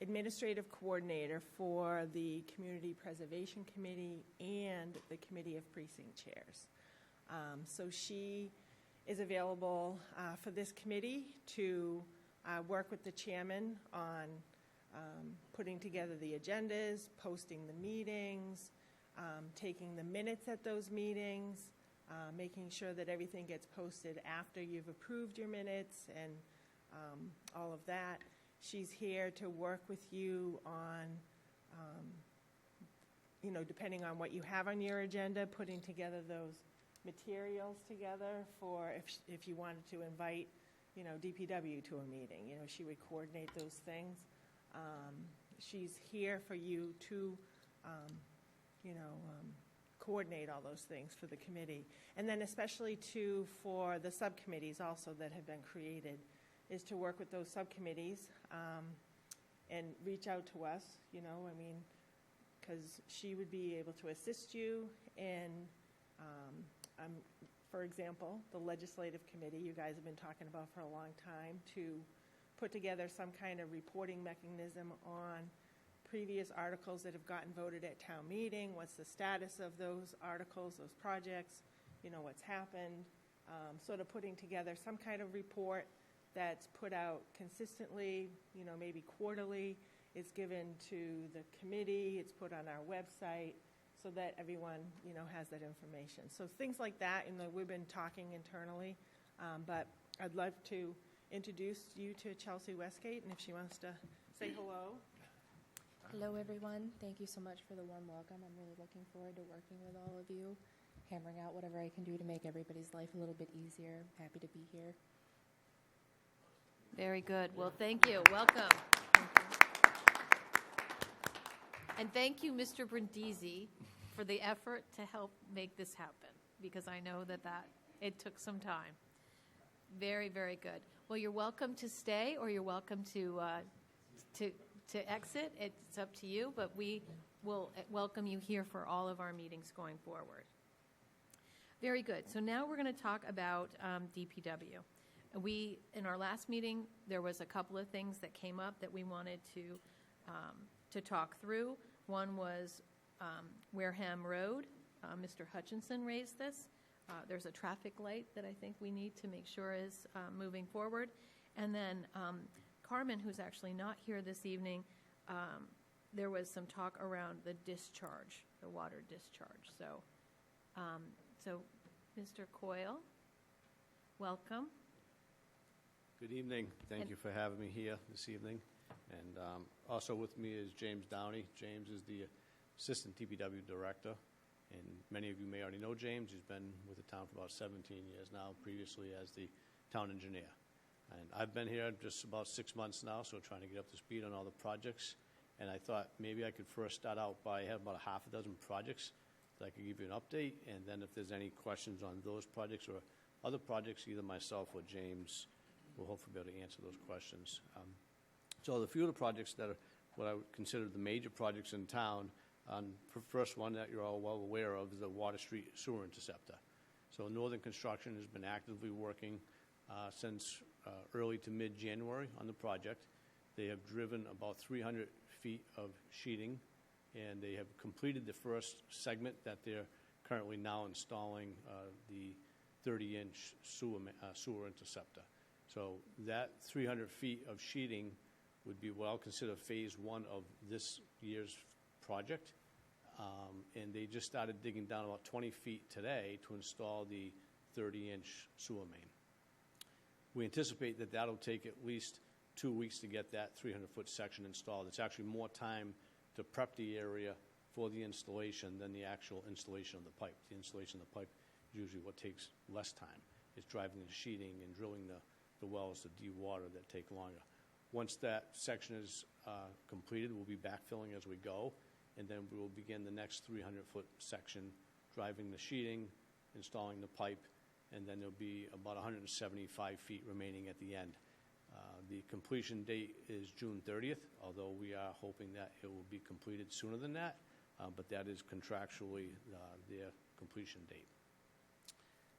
administrative coordinator for the Community Preservation Committee and the Committee of Precinct Chairs. So she is available for this committee to work with the chairman on putting together the agendas, posting the meetings, taking the minutes at those meetings, making sure that everything gets posted after you've approved your minutes and all of that. She's here to work with you on, depending on what you have on your agenda, putting together those materials together for if you wanted to invite, DPW to a meeting. She would coordinate those things. She's here for you to, coordinate all those things for the committee. And then especially, too, for the subcommittees also that have been created, is to work with those subcommittees and reach out to us, because she would be able to assist you in, for example, the legislative committee you guys have been talking about for a long time, to put together some kind of reporting mechanism on previous articles that have gotten voted at town meeting, what's the status of those articles, those projects, what's happened, sort of putting together some kind of report that's put out consistently, maybe quarterly. It's given to the committee, it's put on our website so that everyone, has that information. So things like that, we've been talking internally, but I'd love to, introduce you to Chelsea Westgate, and if she wants to say hello. Hello, everyone. Thank you so much for the warm welcome. I'm really looking forward to working with all of you, hammering out whatever I can do to make everybody's life a little bit easier. Happy to be here. Very good. Well, thank you. Welcome. And thank you, Mr. Brindisi, for the effort to help make this happen, because I know that it took some time. Very, very good. Well, you're welcome to stay, or you're welcome to exit. It's up to you, but we will welcome you here for all of our meetings going forward. Very good. So now we're going to talk about DPW. In our last meeting, there was a couple of things that came up that we wanted to talk through. One was Wareham Road. Mr. Hutchinson raised this. There's a traffic light that I think we need to make sure is moving forward. And then Carmen, who's actually not here this evening, there was some talk around the discharge, the water discharge. So, Mr. Coyle, welcome. Good evening. Thank you for having me here this evening. And also with me is James Downey. James is the Assistant DPW Director. And many of you may already know James. He's been with the town for about 17 years now, previously as the town engineer. And I've been here just about 6 months now, so trying to get up to speed on all the projects. And I thought maybe I could first start out by having about a half a dozen projects that I could give you an update. And then if there's any questions on those projects or other projects, either myself or James will hopefully be able to answer those questions. So the few of the projects that are what I would consider the major projects in town, the first one that you're all well aware of is the Water Street Sewer Interceptor. So Northern Construction has been actively working since early to mid-January on the project. They have driven about 300 feet of sheeting, and they have completed the first segment that they're currently now installing the 30-inch sewer interceptor. So that 300 feet of sheeting would be what I'll consider phase one of this year's project. And they just started digging down about 20 feet today to install the 30-inch sewer main. We anticipate that that'll take at least 2 weeks to get that 300-foot section installed. It's actually more time to prep the area for the installation than the actual installation of the pipe. The installation of the pipe is usually what takes less time. It's driving the sheeting and drilling the wells to dewater that take longer. Once that section is completed, we'll be backfilling as we go, and then we will begin the next 300-foot section, driving the sheeting, installing the pipe, and then there'll be about 175 feet remaining at the end. The completion date is June 30th, although we are hoping that it will be completed sooner than that, but that is contractually their completion date.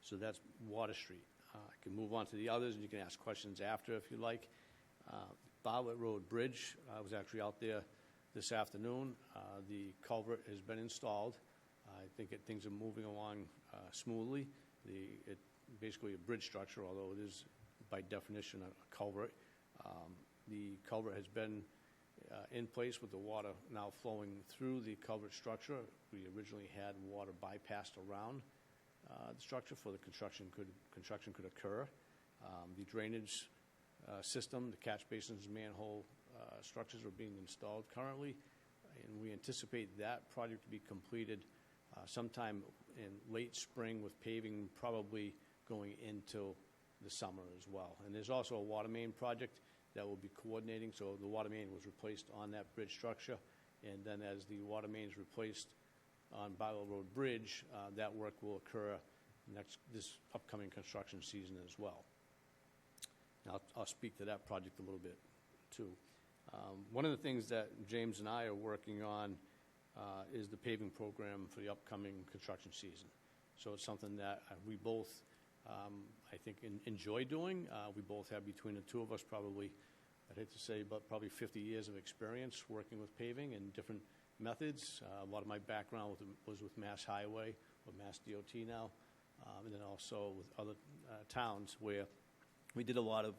So that's Water Street. I can move on to the others, and you can ask questions after if you like. Bartlett Road Bridge, I was actually out there this afternoon. The culvert has been installed. I think things are moving along smoothly. It's basically a bridge structure, although it is by definition a culvert. The culvert has been in place with the water now flowing through the culvert structure. We originally had water bypassed around the structure for the construction could occur. The drainage system, the catch basins, manhole structures are being installed currently, and we anticipate that project to be completed sometime in late spring with paving probably going into the summer as well. And there's also a water main project that will be coordinating. So the water main was replaced on that bridge structure, and then as the water main is replaced on Bartlett Road Bridge, that work will occur this upcoming construction season as well. Now, I'll speak to that project a little bit, too. One of the things that James and I are working on is the paving program for the upcoming construction season. So it's something that we both, I think, enjoy doing. We both have, between the two of us, probably, I'd hate to say, but probably 50 years of experience working with paving and different methods. A lot of my background was with Mass Highway, or Mass DOT now, and then also with other towns where we did a lot of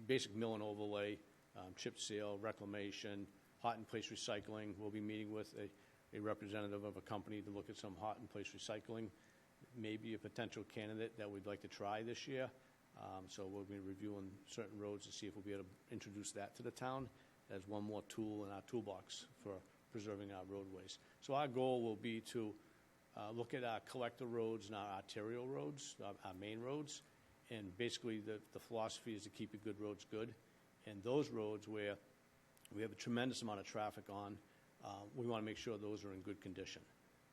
basic mill and overlay, chip seal, reclamation, hot in place recycling. We'll be meeting with a representative of a company to look at some hot in place recycling, maybe a potential candidate that we'd like to try this year. So we'll be reviewing certain roads to see if we'll be able to introduce that to the town as one more tool in our toolbox for preserving our roadways. So our goal will be to look at our collector roads and our arterial roads, our main roads, and basically the philosophy is to keep your good roads good. And those roads where we have a tremendous amount of traffic on, we want to make sure those are in good condition.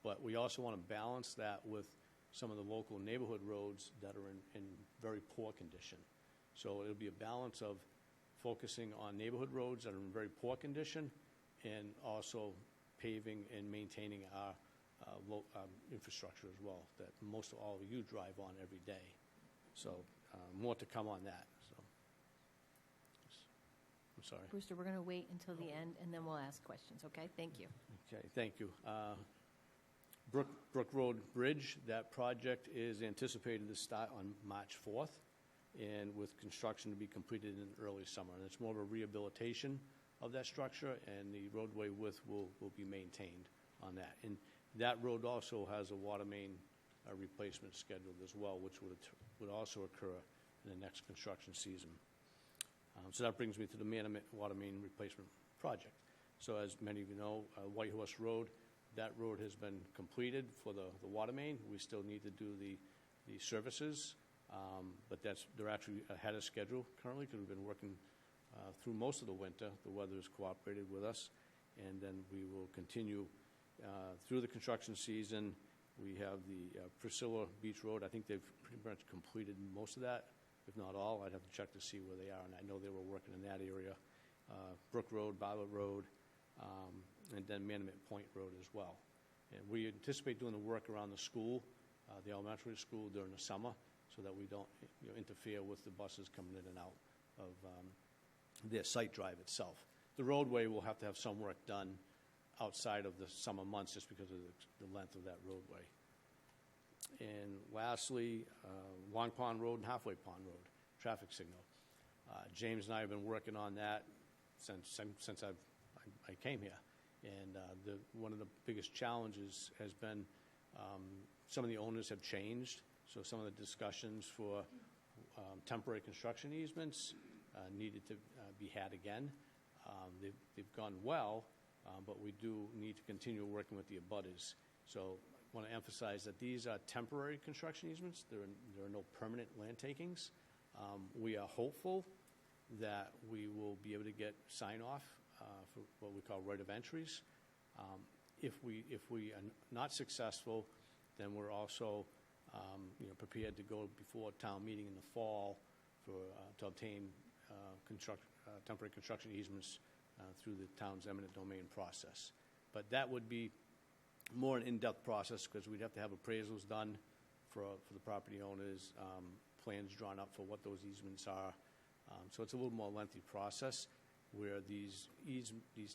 But we also want to balance that with some of the local neighborhood roads that are in very poor condition. So it'll be a balance of focusing on neighborhood roads that are in very poor condition and also paving and maintaining our infrastructure as well, that most of all of you drive on every day. So more to come on that. So I'm sorry. Brewster, we're going to wait until the end, and then we'll ask questions, okay? Thank you. Okay, thank you. Brook Road Bridge, that project is anticipated to start on March 4th, and with construction to be completed in early summer. And it's more of a rehabilitation of that structure, and the roadway width will be maintained on that. And that road also has a water main replacement scheduled as well, which would also occur in the next construction season. So that brings me to the Manamet water main replacement project. So as many of you know, White Horse Road, that road has been completed for the water main. We still need to do the services, but they're actually ahead of schedule currently because we've been working through most of the winter. The weather has cooperated with us, and then we will continue through the construction season. We have the Priscilla Beach Road. I think they've pretty much completed most of that, if not all. I'd have to check to see where they are, and I know they were working in that area. Brook Road, Bartlett Road, and then Manamet Point Road as well. And we anticipate doing the work around the school, the elementary school, during the summer, so that we don't interfere with the buses coming in and out of their site drive itself. The roadway will have to have some work done outside of the summer months just because of the length of that roadway. And lastly, Long Pond Road and Halfway Pond Road, traffic signal. James and I have been working on that since I came here. And one of the biggest challenges has been some of the owners have changed. So some of the discussions for temporary construction easements needed to be had again. They've gone well, but we do need to continue working with the abutters. So I want to emphasize that these are temporary construction easements. There are no permanent land takings. We are hopeful that we will be able to get sign-off for what we call right of entries. If we are not successful, then we're also prepared to go before a town meeting in the fall to obtain temporary construction easements through the town's eminent domain process. But that would be more an in-depth process because we'd have to have appraisals done for the property owners, plans drawn up for what those easements are. So it's a little more lengthy process where these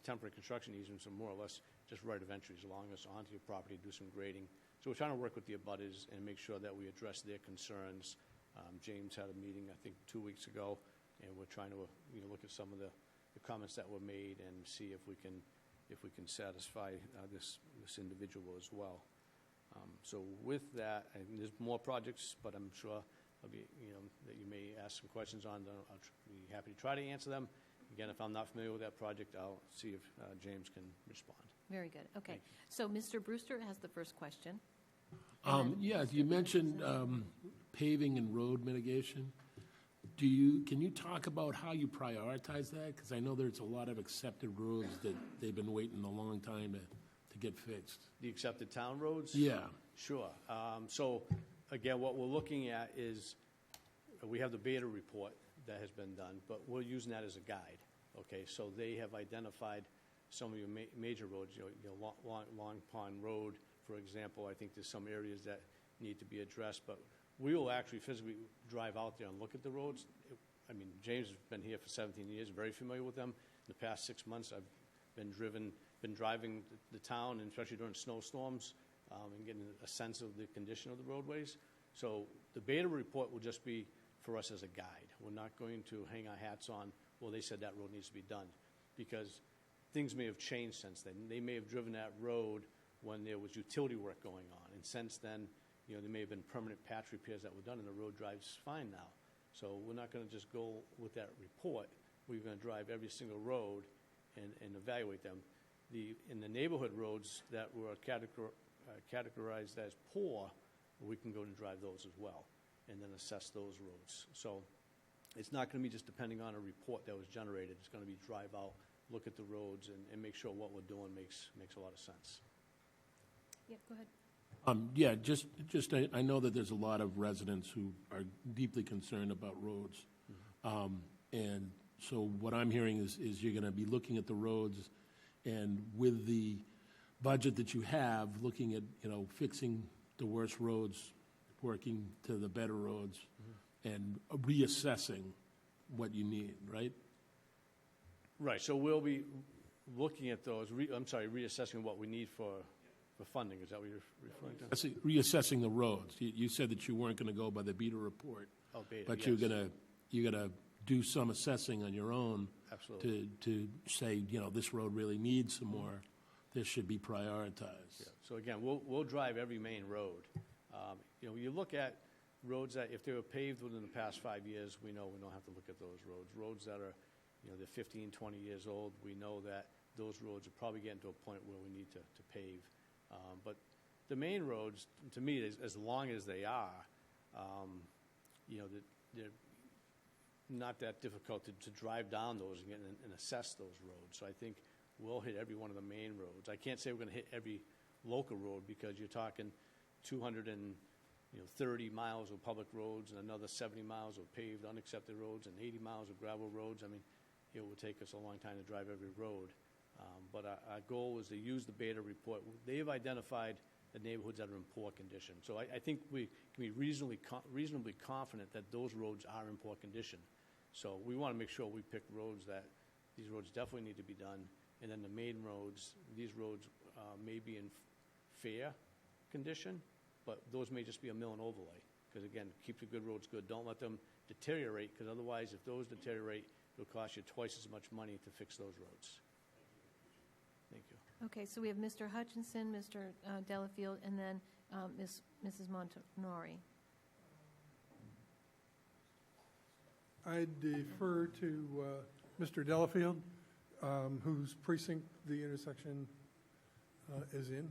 temporary construction easements are more or less just right of entries along us onto your property, do some grading. So we're trying to work with the abutters and make sure that we address their concerns. James had a meeting, I think, 2 weeks ago, and we're trying to look at some of the comments that were made and see if we can satisfy this individual as well. So with that, and there's more projects, but I'm sure that you may ask some questions on them. I'll be happy to try to answer them. Again, if I'm not familiar with that project, I'll see if James can respond. Very good. Okay. So Mr. Brewster has the first question. Yeah, you mentioned paving and road mitigation. Can you talk about how you prioritize that? Because I know there's a lot of accepted roads that they've been waiting a long time to get fixed. The accepted town roads? Yeah. Sure. So again, what we're looking at is we have the beta report that has been done, but we're using that as a guide. Okay, so they have identified some of your major roads, Long Pond Road, for example. I think there's some areas that need to be addressed, but we will actually physically drive out there and look at the roads. James has been here for 17 years, very familiar with them. In the past 6 months, I've been driving the town, and especially during snowstorms, and getting a sense of the condition of the roadways. So the beta report will just be for us as a guide. We're not going to hang our hats on, well, they said that road needs to be done, because things may have changed since then. They may have driven that road when there was utility work going on, and since then, there may have been permanent patch repairs that were done, and the road drives fine now. So we're not going to just go with that report. We're going to drive every single road and evaluate them. In the neighborhood roads that were categorized as poor, we can go and drive those as well, and then assess those roads. So it's not going to be just depending on a report that was generated. It's going to be drive out, look at the roads, and make sure what we're doing makes a lot of sense. Yeah, go ahead. Yeah, just I know that there's a lot of residents who are deeply concerned about roads. And so what I'm hearing is you're going to be looking at the roads, and with the budget that you have, looking at, fixing the worst roads, working to the better roads, and reassessing what you need, right? Right, so we'll be looking at those, reassessing what we need for funding. Is that what you're referring to? Reassessing the roads. You said that you weren't going to go by the beta report. Oh, beta, but yes. you're gonna do some assessing on your own. Absolutely. To say, this road really needs some more. This should be prioritized. Yeah. So again, we'll drive every main road. You look at roads that if they were paved within the past 5 years, we know we don't have to look at those roads. Roads that are, they're 15, 20 years old, we know that those roads are probably getting to a point where we need to pave. But the main roads, to me, as long as they are, they're not that difficult to drive down those and assess those roads. So I think we'll hit every one of the main roads. I can't say we're going to hit every local road because you're talking 230 miles of public roads and another 70 miles of paved, unaccepted roads and 80 miles of gravel roads. I mean, it will take us a long time to drive every road. But our goal is to use the beta report. They've identified the neighborhoods that are in poor condition. So I think we can be reasonably confident that those roads are in poor condition. So we want to make sure we pick roads that these roads definitely need to be done. And then the main roads, these roads may be in fair condition, but those may just be a mill and overlay. Because again, keep the good roads good. Don't let them deteriorate, because otherwise if those deteriorate, it'll cost you twice as much money to fix those roads. Thank you. Okay, so we have Mr. Hutchinson, Mr. Delafield, and then Mrs. Montanori. I defer to Mr. Delafield, whose precinct the intersection is in.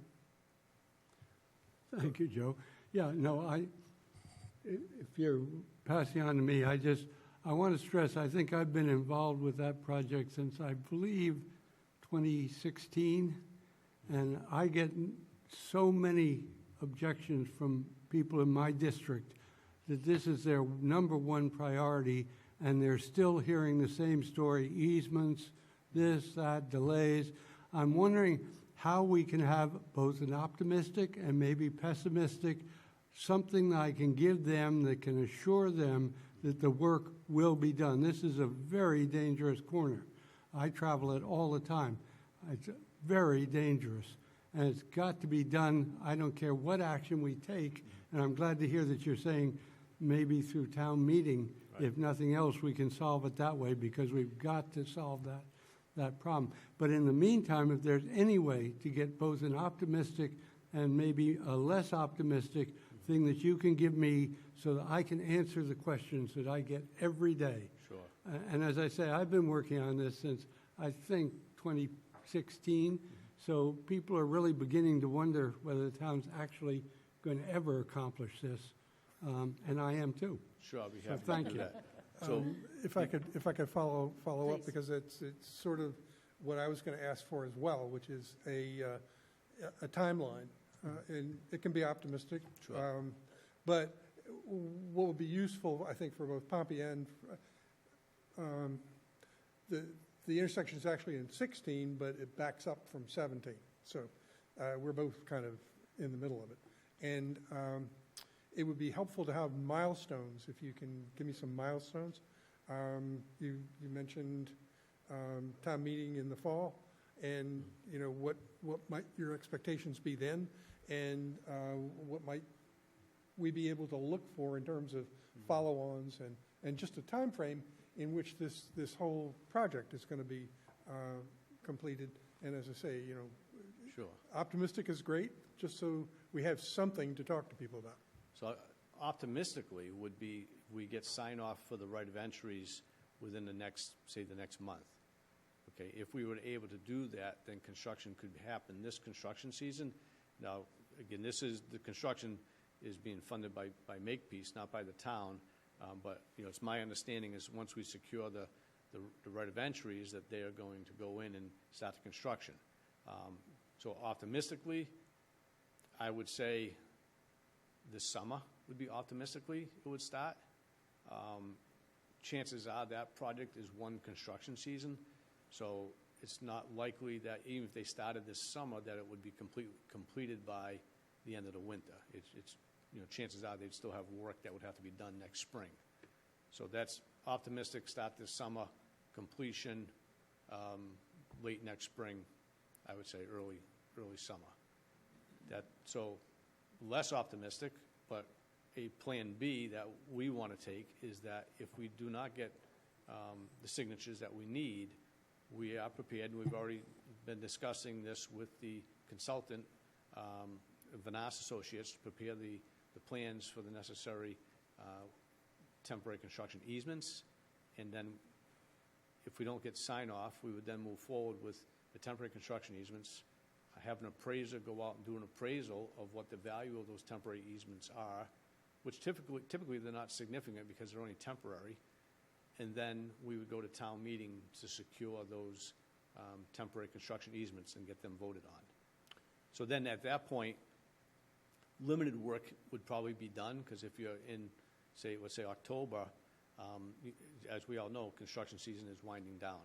Thank you, Joe. Yeah, no, if you're passing on to me, I want to stress, I think I've been involved with that project since, I believe, 2016, and I get so many objections from people in my district that this is their number one priority, and they're still hearing the same story, easements, this, that, delays. I'm wondering how we can have both an optimistic and maybe pessimistic, something that I can give them that can assure them that the work will be done. This is a very dangerous corner. I travel it all the time. It's very dangerous, and it's got to be done. I don't care what action we take, and I'm glad to hear that you're saying maybe through town meeting, right. If nothing else, we can solve it that way, because we've got to solve that problem. But in the meantime, if there's any way to get both an optimistic and maybe a less optimistic thing that you can give me so that I can answer the questions that I get every day. Sure. And as I say, I've been working on this since, I think, 2016. So people are really beginning to wonder whether the town's actually going to ever accomplish this. And I am too. Sure, I'll be So happy thank to do you. that. So, If I could follow Please. up, because it's sort of what I was going to ask for as well, which is a timeline, and it can be optimistic. Sure. But what would be useful, I think, for both Pompey and the intersection is actually in 16, but it backs up from 17. So we're both kind of in the middle of it, and it would be helpful to have milestones, if you can give me some milestones. You mentioned town meeting in the fall, and what might your expectations be then, and what might we be able to look for in terms of follow-ons and just a time frame in which this whole project is going to be completed. And as I say, sure. Optimistic is great, just so we have something to talk to people about. So optimistically would be we get sign off for the right of entries within the next, say, the next month. Okay, if we were able to do that, then construction could happen this construction season. Now, again, the construction is being funded by Makepeace, not by the town. But, it's my understanding is once we secure the right of entries, that they are going to go in and start the construction. So optimistically, I would say this summer would be optimistically it would start. Chances are that project is one construction season, so it's not likely that even if they started this summer, that it would be completed by the end of the winter. It's chances are they'd still have work that would have to be done next spring. So that's optimistic, start this summer, completion late next spring, I would say early summer. So less optimistic, but a plan B that we want to take is that if we do not get the signatures that we need, we are prepared, and we've already been discussing this with the consultant, Vanas Associates, to prepare the plans for the necessary temporary construction easements. And then if we don't get sign-off, we would then move forward with the temporary construction easements, have an appraiser go out and do an appraisal of what the value of those temporary easements are, which typically they're not significant because they're only temporary. And then we would go to town meeting to secure those temporary construction easements and get them voted on. So then at that point, limited work would probably be done, because if you're in, let's say October, as we all know, construction season is winding down.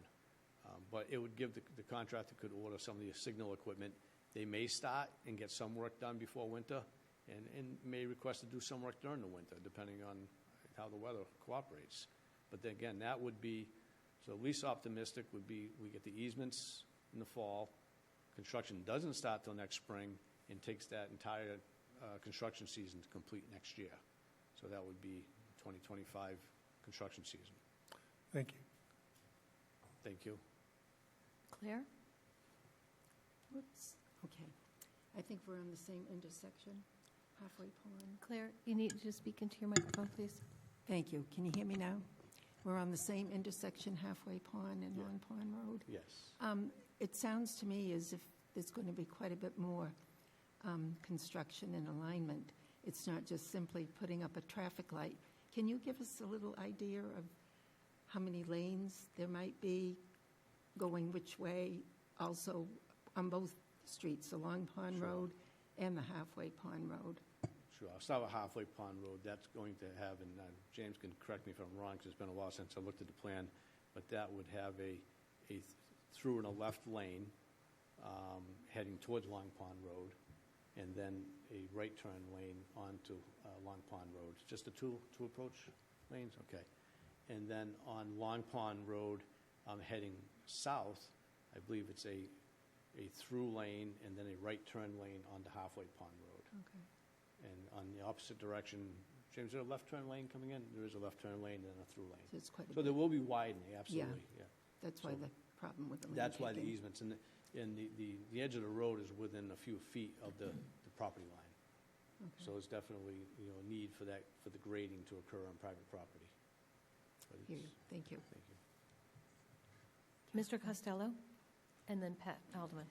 But it would give the contractor could order some of the signal equipment. They may start and get some work done before winter, and may request to do some work during the winter, depending on how the weather cooperates. But then again, that would be, so least optimistic would be we get the easements in the fall, construction doesn't start till next spring, and takes that entire construction season to complete next year. So that would be 2025 construction season. Thank you. Thank you. Claire? Whoops, okay. I think we're on the same intersection, Halfway Pond. Claire, you need to speak into your microphone, please. Thank you. Can you hear me now? We're on the same intersection, Halfway Pond and Long Pond Road? Yes. It sounds to me as if there's going to be quite a bit more construction and alignment. It's not just simply putting up a traffic light. Can you give us a little idea of how many lanes there might be, going which way, also on both streets, the Long Pond Road and the Halfway Pond Road? Sure. I'll start with Halfway Pond Road. That's going to have, and James can correct me if I'm wrong, because it's been a while since I looked at the plan, but that would have a through in a left lane heading towards Long Pond Road, and then a right turn lane onto Long Pond Road. Just the two approach lanes? Okay. And then on Long Pond Road, heading south, I believe it's a through lane and then a right turn lane onto Halfway Pond Road. Okay. And on the opposite direction, James, is there a left turn lane coming in? There is a left turn lane and then a through lane. So it's quite a So bit. there will be widening, absolutely, yeah. That's why the problem with the lane That's why the taking. easements, and the edge of the road is within a few feet of the property line. Okay. So it's definitely, a need for that, for the grading to occur on private property. But Hear you. it's- Thank you. Thank you. Mr. Costello, and then Pat Alderman.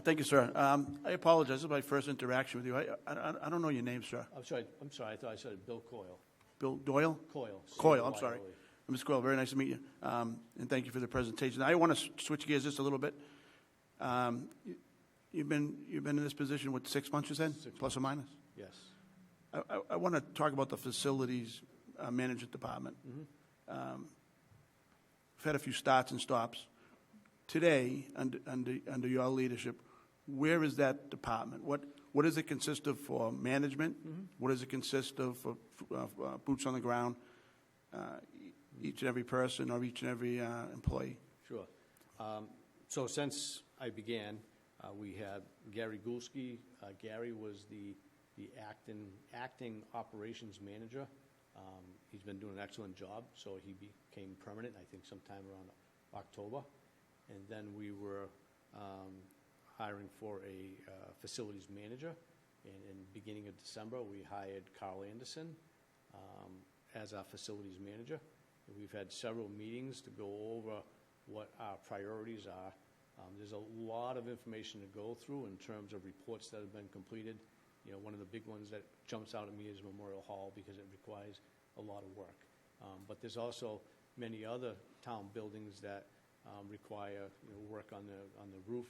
Thank you, sir. I apologize. This is my first interaction with you. I don't know your name, sir. I'm sorry, I thought I said Bill Coyle. Bill Doyle? Coyle. Coyle, I'm C-O-Y-L-E. sorry. Mr. Coyle, very nice to meet you. And thank you for the presentation. I want to switch gears just a little bit. You've been in this position, what, 6 months, you said? 6 Plus or minus? Yes. I want to talk about the facilities management department. We've had a few starts and stops. Today, under your leadership, where is that department? What does it consist of for management? What does it consist of for boots on the ground, each and every person or each and every employee? Sure. So since I began, we had Gary Gulski. Gary was the acting operations manager. He's been doing an excellent job, so he became permanent, I think sometime around October. And then we were hiring for a facilities manager. And in the beginning of December, we hired Carl Anderson. as our facilities manager. We've had several meetings to go over what our priorities are. There's a lot of information to go through in terms of reports that have been completed. You know, one of the big ones that jumps out at me is Memorial Hall because it requires a lot of work. But there's also many other town buildings that require, you know, work on the roof,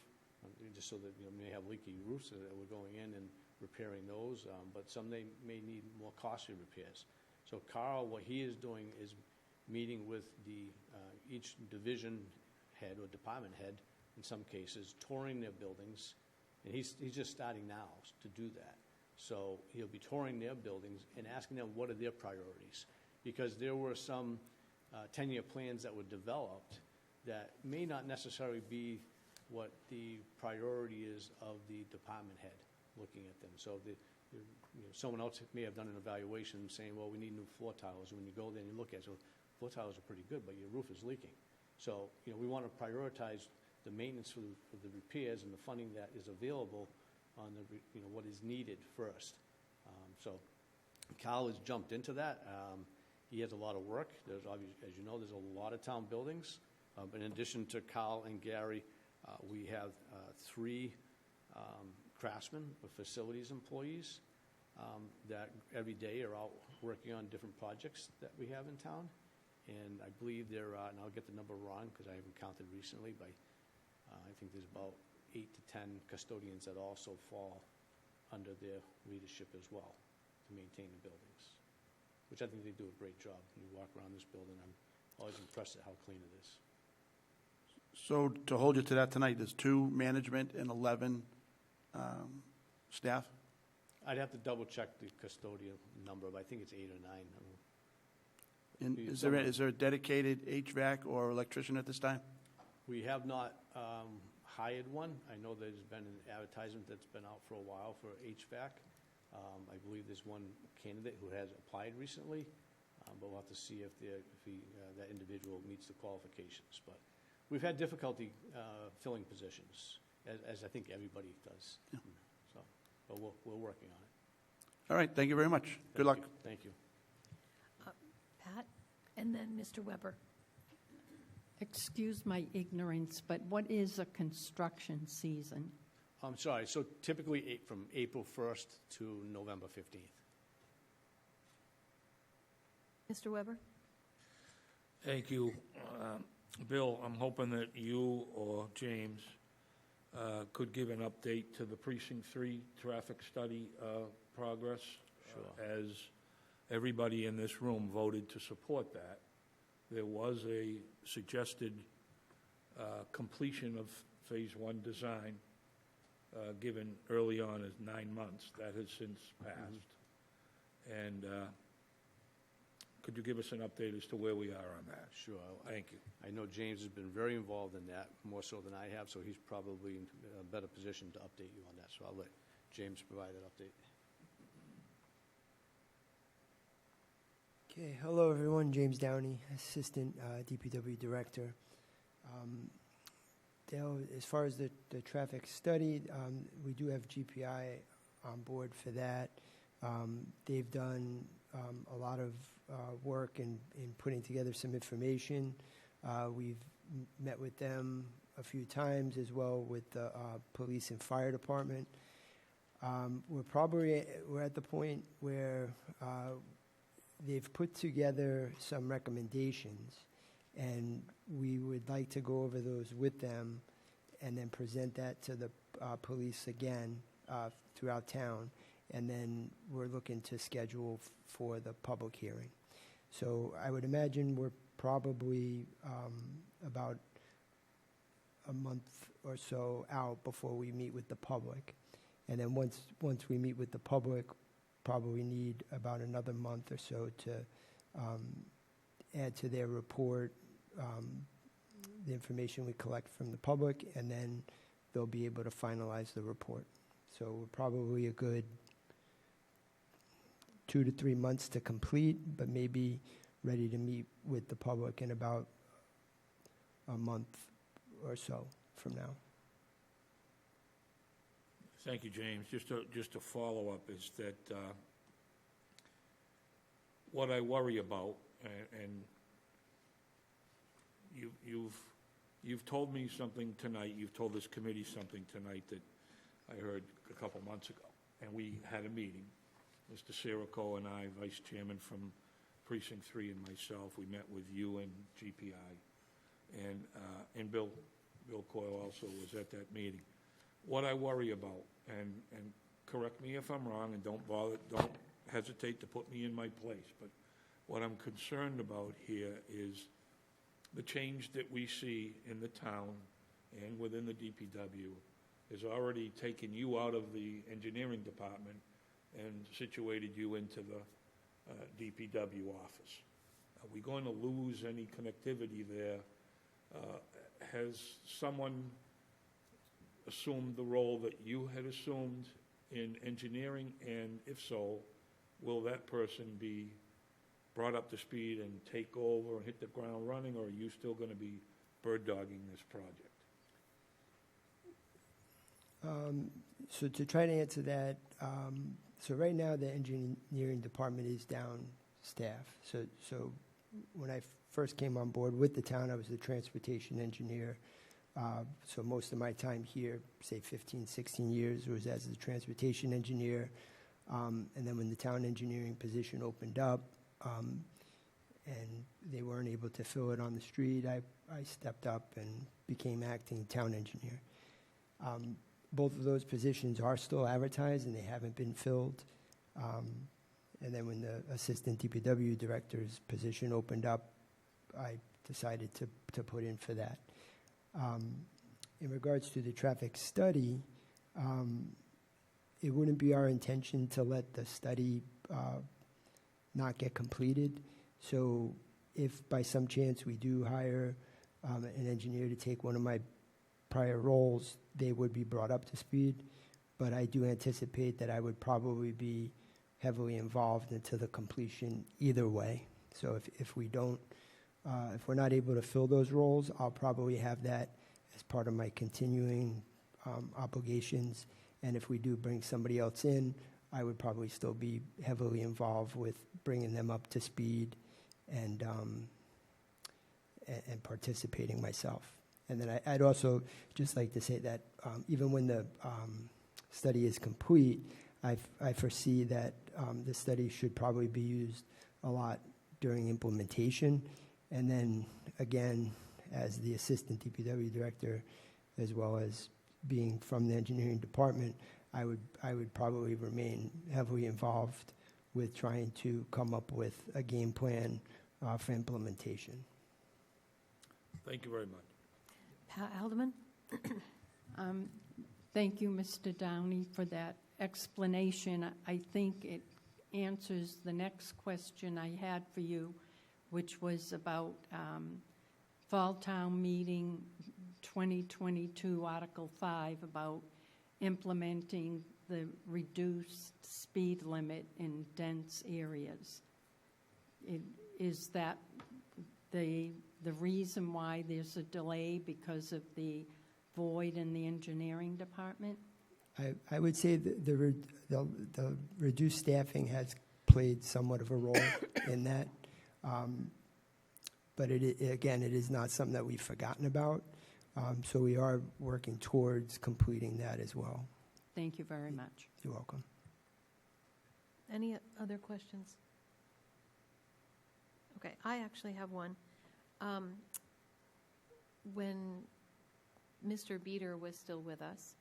just so that, you know, may have leaky roofs, so that we're going in and repairing those. But some they may need more costly repairs. So Carl, what he is doing is meeting with each division head or department head, in some cases, touring their buildings, and he's just starting now to do that. So he'll be touring their buildings and asking them what are their priorities, because there were some 10-year plans that were developed that may not necessarily be what the priority is of the department head looking at them. So someone else may have done an evaluation saying, well, we need new floor tiles. And when you go there and you look at it, so floor tiles are pretty good, but your roof is leaking. So, you know, we want to prioritize the maintenance for the repairs and the funding that is available on what is needed first. So Kyle has jumped into that. He has a lot of work. There's obviously, as you know, there's a lot of town buildings. But in addition to Kyle and Gary, we have 3 craftsmen or facilities employees that every day are out working on different projects that we have in town. And I believe there are, and I'll get the number wrong because I haven't counted recently, but I think there's about 8 to 10 custodians that also fall under their leadership as well to maintain the buildings, which I think they do a great job. When you walk around this building, I'm always impressed at how clean it is. So to hold you to that tonight, there's 2 management and 11 staff? I'd have to double check the custodial number, but I think it's 8 or 9. And is there a dedicated HVAC or electrician at this time? We have not hired one. I know there's been an advertisement that's been out for a while for HVAC. I believe there's one candidate who has applied recently, but we'll have to see if that individual meets the qualifications. But we've had difficulty filling positions, as I think everybody does. Yeah. So, but we're working on it. All right, thank you very much. Good luck. Thank you. Pat, and then Mr. Weber. Excuse my ignorance, but what is a construction season? I'm sorry. So typically from April 1st to November 15th. Mr. Weber? Thank you. Bill, I'm hoping that you or James could give an update to the Precinct 3 traffic study progress. Sure. As everybody in this room voted to support that, there was a suggested completion of Phase 1 design given early on as 9 months. That has since passed. And could you give us an update as to where we are on that? Sure. Thank you. I know James has been very involved in that, more so than I have, so he's probably in a better position to update you on that. So I'll let James provide that update. Okay, hello everyone. James Downey, Assistant DPW Director. Dale, as far as the traffic study, we do have GPI on board for that. They've done a lot of work in putting together some information. We've met with them a few times as well with the police and fire department. We're at the point where they've put together some recommendations, and we would like to go over those with them and then present that to the police again throughout town. And then we're looking to schedule for the public hearing. So I would imagine we're probably about a month or so out before we meet with the public. And then once we meet with the public, probably need about another month or so to add to their report the information we collect from the public, and then they'll be able to finalize the report. So we're probably a good 2 to 3 months to complete, but maybe ready to meet with the public in about a month or so from now. Thank you, James. Just a follow-up is that what I worry about, and you've told me something tonight, you've told this committee something tonight that I heard a couple months ago, and we had a meeting. Mr. Sirico and I, Vice Chairman from Precinct 3 and myself, we met with you and GPI, and Bill Coyle also was at that meeting. What I worry about, and correct me if I'm wrong, and don't hesitate to put me in my place, but what I'm concerned about here is the change that we see in the town and within the DPW has already taken you out of the engineering department and situated you into the DPW office. Are we going to lose any connectivity there? Has someone assumed the role that you had assumed in engineering? And if so, will that person be brought up to speed and take over and hit the ground running, or are you still going to be bird dogging this project? So to try to answer that, so right now the engineering department is down staff. So when I first came on board with the town, I was the transportation engineer. So most of my time here, say 15, 16 years, was as a transportation engineer. And then when the town engineering position opened up, and they weren't able to fill it on the street, I stepped up and became acting town engineer. Both of those positions are still advertised and they haven't been filled. And then when the assistant DPW director's position opened up, I decided to put in for that. In regards to the traffic study, it wouldn't be our intention to let the study not get completed. So if by some chance we do hire an engineer to take one of my prior roles, they would be brought up to speed. But I do anticipate that I would probably be heavily involved into the completion either way. So if we don't, if we're not able to fill those roles, I'll probably have that as part of my continuing obligations. And if we do bring somebody else in, I would probably still be heavily involved with bringing them up to speed and participating myself. And then I'd also just like to say that even when the study is complete, I foresee that the study should probably be used a lot during implementation. And then again, as the assistant DPW director, as well as being from the engineering department, I would probably remain heavily involved with trying to come up with a game plan for implementation. Thank you very much. Pat Haldeman? Thank you, Mr. Downey, for that explanation. I think it answers the next question I had for you, which was about Fall Town Meeting 2022, Article 5, about implementing the reduced speed limit in dense areas. Is that the reason why there's a delay, because of the void in the engineering department? I would say that the reduced staffing has played somewhat of a role in that. But again, it is not something that we've forgotten about. So we are working towards completing that as well. Thank you very much. You're welcome. Any other questions? Okay, I actually have one. When Mr. Beater was still with us,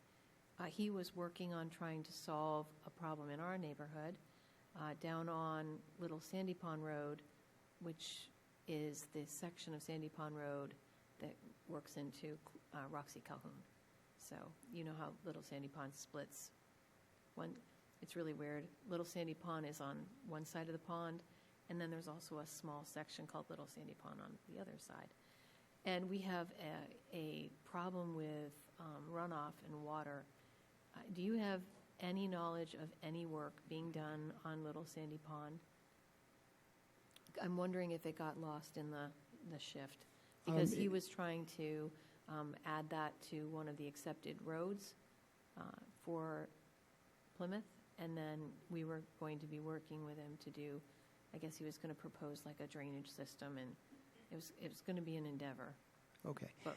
he was working on trying to solve a problem in our neighborhood down on Little Sandy Pond Road, which is the section of Sandy Pond Road that works into Roxy Calhoun. So you know how Little Sandy Pond splits. It's really weird. Little Sandy Pond is on one side of the pond, and then there's also a small section called Little Sandy Pond on the other side. And we have a problem with runoff and water. Do you have any knowledge of any work being done on Little Sandy Pond? I'm wondering if it got lost in the shift, because he was trying to add that to one of the accepted roads for Plymouth, and then we were going to be working with him to do I guess he was going to propose like a drainage system, and it was going to be an endeavor. Okay. But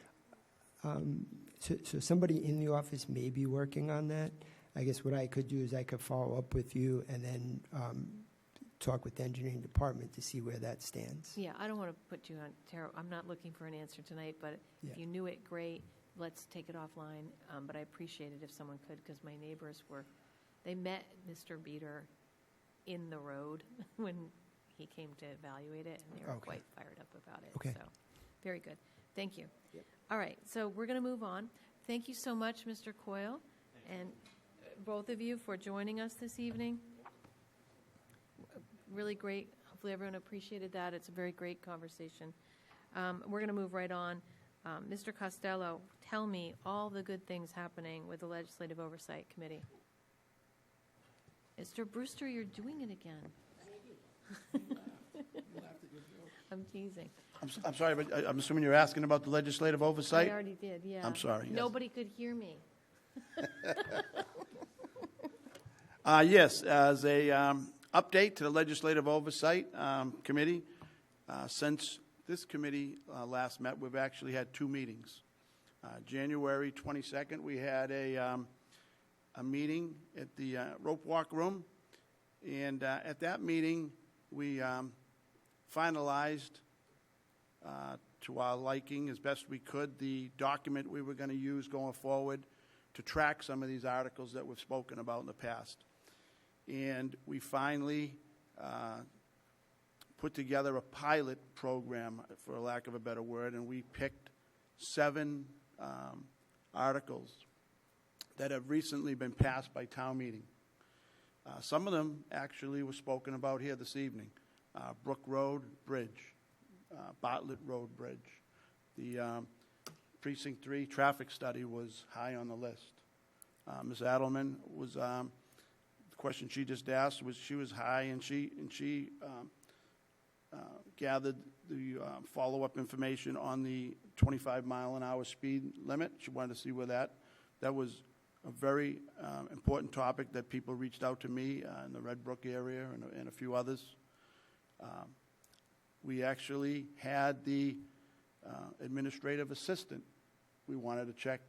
So somebody in the office may be working on that. I guess what I could do is I could follow up with you and then talk with the engineering department to see where that stands. yeah, I don't want to put you on I'm not looking for an answer tonight, but Yeah. if you knew it, great. Let's take it offline. But I appreciate it if someone could, because my neighbors they met Mr. Beater in the road when he came to evaluate it, and they were Okay. quite fired up about it. Okay. So, very good. Thank you. Yep. All right, so we're going to move on. Thank you so much, Mr. Coyle, and both of you for joining us this evening. Really great. Hopefully everyone appreciated that. It's a very great conversation. We're going to move right on. Mr. Costello, tell me all the good things happening with the Legislative Oversight Committee. Mr. Brewster, you're doing it again. I'm teasing. I'm sorry, but I'm assuming you're asking about the legislative oversight? I already did, yeah. I'm sorry, yes. Nobody could hear me. Yes, as a update to the Legislative Oversight Committee, since this committee last met, we've actually had 2 meetings. January 22nd, we had a meeting at the Rope Walk Room, and at that meeting, we finalized to our liking as best we could the document we were going to use going forward to track some of these articles that we've spoken about in the past. And we finally put together a pilot program, for lack of a better word, and we picked 7 articles that have recently been passed by town meeting. Some of them actually were spoken about here this evening. Brook Road Bridge, Bartlett Road Bridge. The Precinct 3 traffic study was high on the list. Ms. Adelman was, the question she just asked was, she was high, and she gathered the follow-up information on the 25-mile-an-hour speed limit. She wanted to see where that was a very important topic that people reached out to me in the Red Brook area and a few others. We actually had the administrative assistant. We wanted to check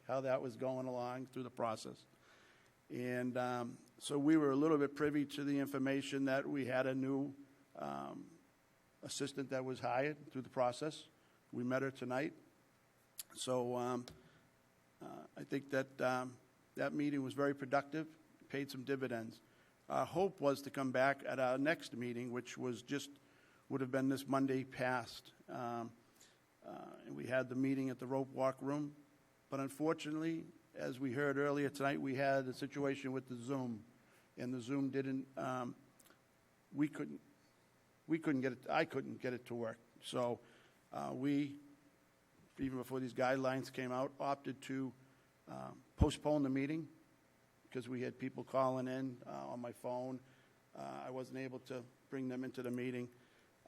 how that was going along through the process. And so we were a little bit privy to the information that we had a new assistant that was hired through the process. We met her tonight. So I think that that meeting was very productive, paid some dividends. Our hope was to come back at our next meeting, which would have been this Monday past. And we had the meeting at the Rope Walk Room. But unfortunately, as we heard earlier tonight, we had a situation with the Zoom. And the Zoom didn't, we couldn't get it, I couldn't get it to work. So we, even before these guidelines came out, opted to postpone the meeting because we had people calling in on my phone. I wasn't able to bring them into the meeting.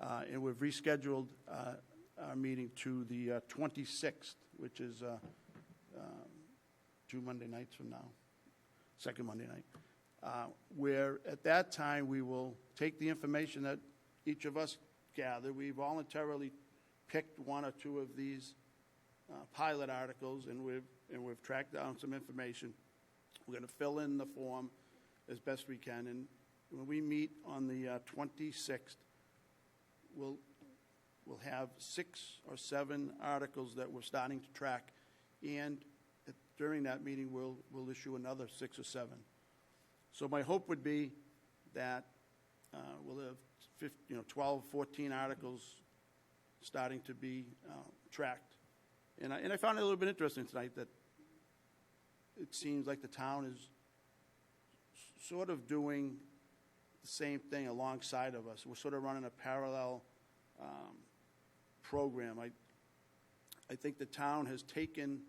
And we've rescheduled our meeting to the 26th, which is 2 Monday nights from now, second Monday night, where at that time we will take the information that each of us gather. We voluntarily picked 1 or 2 of these pilot articles, and we've tracked down some information. We're going to fill in the form as best we can, and when we meet on the 26th, we'll have 6 or 7 articles that we're starting to track, and during that meeting, we'll issue another 6 or 7. So my hope would be that we'll have 12, 14 articles starting to be tracked. And I found it a little bit interesting tonight that it seems like the town is sort of doing the same thing alongside of us. We're sort of running a parallel program. I think the town has taken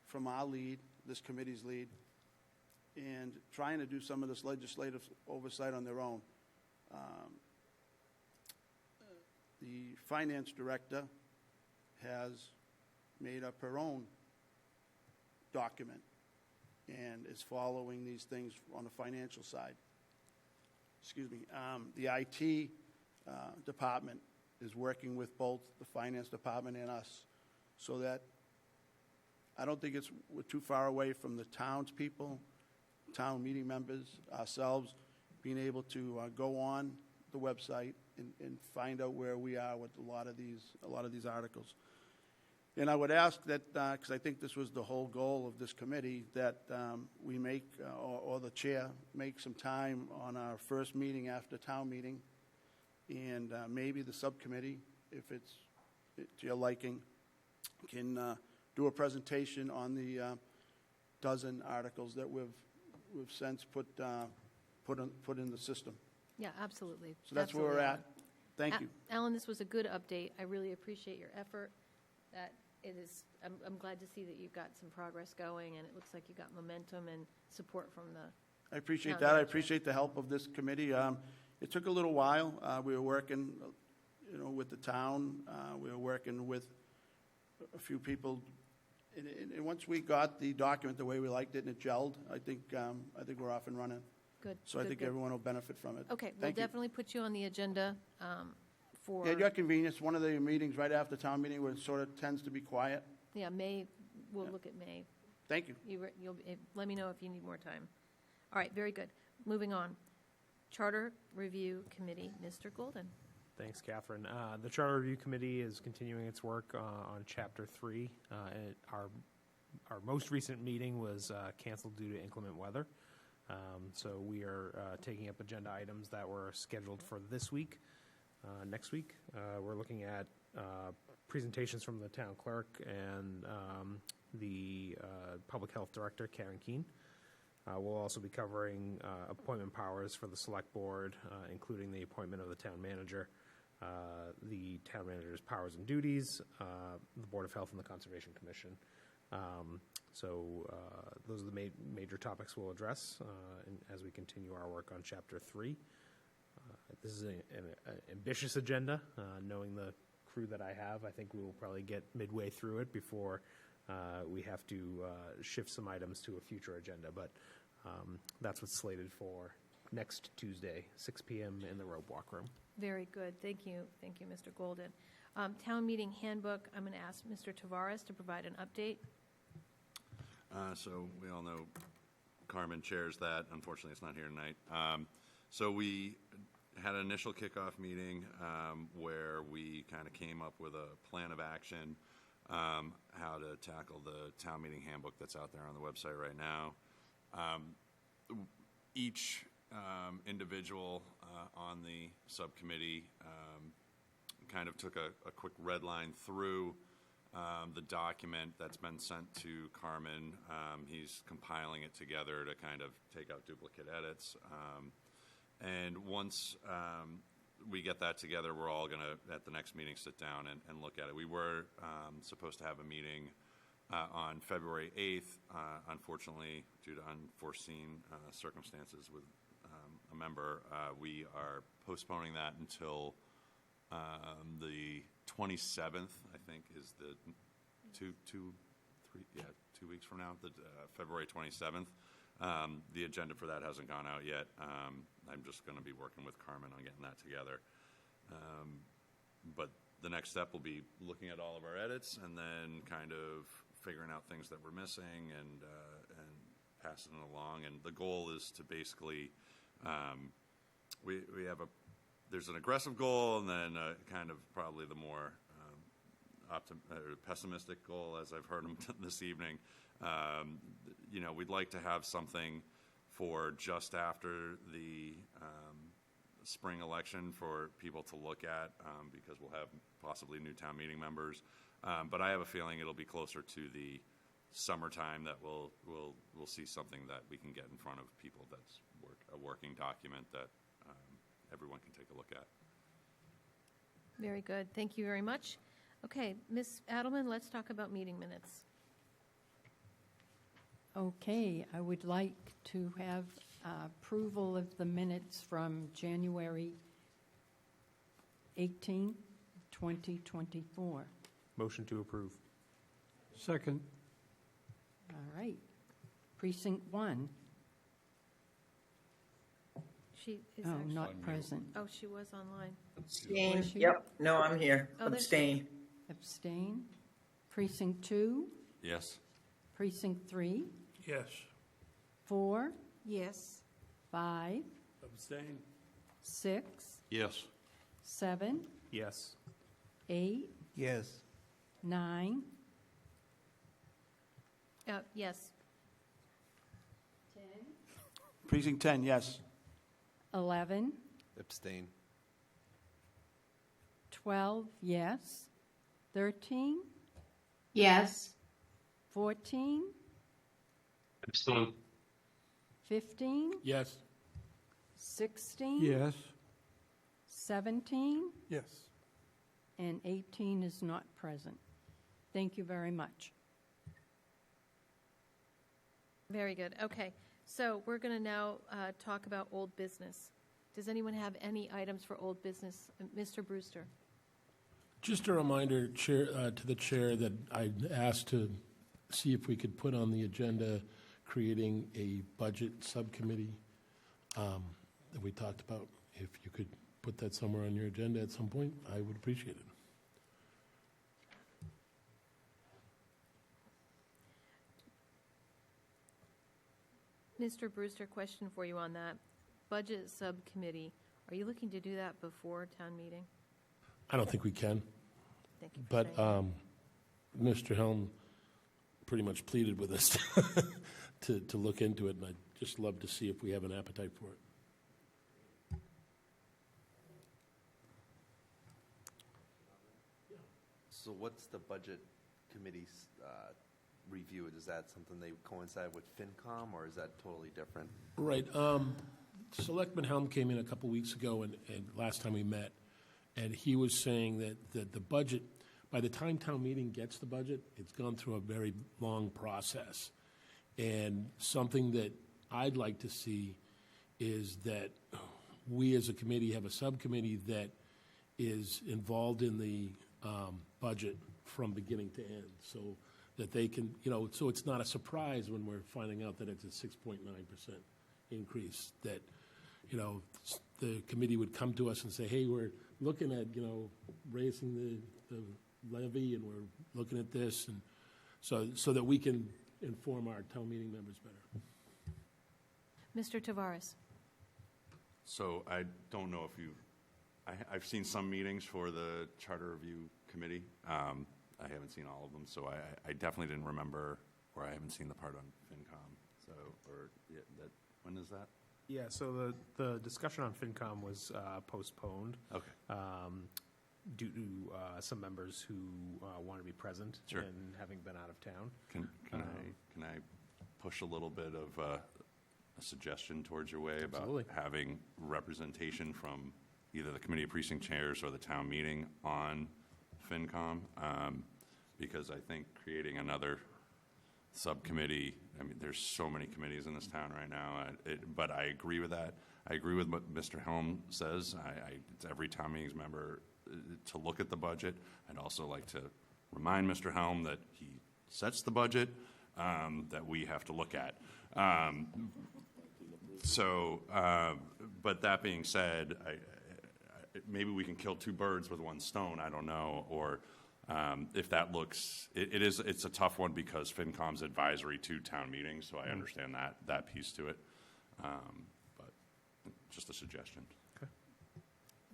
from our lead, this committee's lead, and trying to do some of this legislative oversight on their own. The finance director has made up her own document and is following these things on the financial side. the IT department is working with both the finance department and us, so that I don't think we're too far away from the townspeople, town meeting members, ourselves, being able to go on the website and find out where we are with a lot of these articles. And I would ask that, because I think this was the whole goal of this committee, that we make, or the chair, make some time on our first meeting after town meeting, and maybe the subcommittee, if it's to your liking, can do a presentation on the dozen articles that we've since put in the system. Yeah, absolutely. So that's where we're at. Thank you. Alan, this was a good update. I really appreciate your effort. That it is. I'm glad to see that you've got some progress going, and it looks like you got momentum and support from the. I appreciate town that. I manager. appreciate the help of this committee. It took a little while. We were working, with the town. We were working with a few people. And once we got the document the way we liked it and it gelled, I think we're off and running. Good. So I think everyone will benefit from it. Okay, we'll Thank you. definitely put you on the agenda for. Yeah, at your convenience, one of the meetings right after town meeting where it sort of tends to be quiet. Yeah, May. We'll look at May. Thank you. You'll let me know if you need more time. All right, very good. moving on. Charter Review Committee, Mr. Golden. Thanks, Catherine. The Charter Review Committee is continuing its work on Chapter 3. Our most recent meeting was canceled due to inclement weather. So we are taking up agenda items that were scheduled for this week. Next week, we're looking at presentations from the town clerk and the public health director, Karen Keene. We'll also be covering appointment powers for the select board, including the appointment of the town manager, the town manager's powers and duties, the Board of Health, and the Conservation Commission. So those are the major topics we'll address as we continue our work on Chapter 3. This is an ambitious agenda. Knowing the crew that I have, I think we will probably get midway through it before we have to shift some items to a future agenda. But that's what's slated for next Tuesday, 6 p.m. in the Robe Walk Room. Very good. Thank you. Thank you, Mr. Golden. Town meeting handbook, I'm going to ask Mr. Tavares to provide an update. So we all know Carmen chairs that. Unfortunately, it's not here tonight. So we had an initial kickoff meeting where we kind of came up with a plan of action, how to tackle the town meeting handbook that's out there on the website right now. Each individual on the subcommittee kind of took a quick red line through the document that's been sent to Carmen. He's compiling it together to kind of take out duplicate edits. And once we get that together, we're all going to, at the next meeting, sit down and look at it. We were supposed to have a meeting on February 8th. Unfortunately, due to unforeseen circumstances with a member, we are postponing that until the 27th, I think, is the 2 weeks from now, the February 27th. The agenda for that hasn't gone out yet. I'm just going to be working with Carmen on getting that together. But the next step will be looking at all of our edits and then kind of figuring out things that we're missing and passing it along. And the goal is to basically, we have there's an aggressive goal and then kind of probably the more pessimistic goal, as I've heard them this evening. We'd like to have something for just after the spring election for people to look at because we'll have possibly new town meeting members. But I have a feeling it'll be closer to the summertime that we'll see something that we can get in front of people that's a working document that everyone can take a look at. Very good. Thank you very much. Okay, Ms. Adelman, let's talk about meeting minutes. Okay, I would like to have approval of the minutes from January 18, 2024. Motion to approve. Second. All right. Precinct 1. She is Oh, actually. not present. Oh, she was online. Abstain. Was she? Yep, no, I'm here. Oh, there she is. Abstain. Abstain. Precinct 2, Yes. Precinct 3, Yes. 4, Yes. 5, Abstain. 6, Yes. 7, Yes. 8, Yes. 9, Yes. 10, Precinct 10, yes. 11, Abstain. 12, yes. 13, Yes. 14, Abstain. 15, Yes. 16, Yes. 17, Yes. and 18 is not present. Thank you very much. Very good. Okay. So we're going to now talk about old business. Does anyone have any items for old business? Mr. Brewster? Just a reminder, Chair, to the chair that I asked to see if we could put on the agenda creating a budget subcommittee that we talked about. If you could put that somewhere on your agenda at some point, I would appreciate it. Mr. Brewster, question for you on that. Budget subcommittee, are you looking to do that before town meeting? I don't think we can. Thank you for But saying Mr. Helm pretty much pleaded with us to look into it, and I'd just love to see if we have an appetite for it. So what's the budget committee's review? Is that something they coincide with FinCom, or is that totally different? Right. Selectman Helm came in a couple weeks ago, and last time we met, and he was saying that the budget, by the time town meeting gets the budget, it's gone through a very long process. And something that I'd like to see is that we as a committee have a subcommittee that is involved in the budget from beginning to end, so that they can, so it's not a surprise when we're finding out that it's a 6.9% increase, that, the committee would come to us and say, hey, we're looking at, raising the levy, and we're looking at this, and so that we can inform our town meeting members better. Mr. Tavares? So I don't know if I've seen some meetings for the Charter Review Committee. I haven't seen all of them, so I definitely didn't remember, or I haven't seen the part on FinCom. So, when is that? Yeah, so the discussion on FinCom was postponed. Okay. Due to some members who want to be present Sure. and having been out of town. Can I push a little bit of a suggestion towards your way about Absolutely. having representation from either the committee of precinct chairs or the town meeting on FinCom? Because I think creating another subcommittee, there's so many committees in this town right now, but I agree with that. I agree with what Mr. Helm says. It's every town meeting's member to look at the budget. I'd also like to remind Mr. Helm that he sets the budget that we have to look at. But that being said, maybe we can kill two birds with one stone. I don't know, or if that looks, it's a tough one because FinCom's advisory to town meetings, so I understand that piece to it. But just a suggestion. Okay.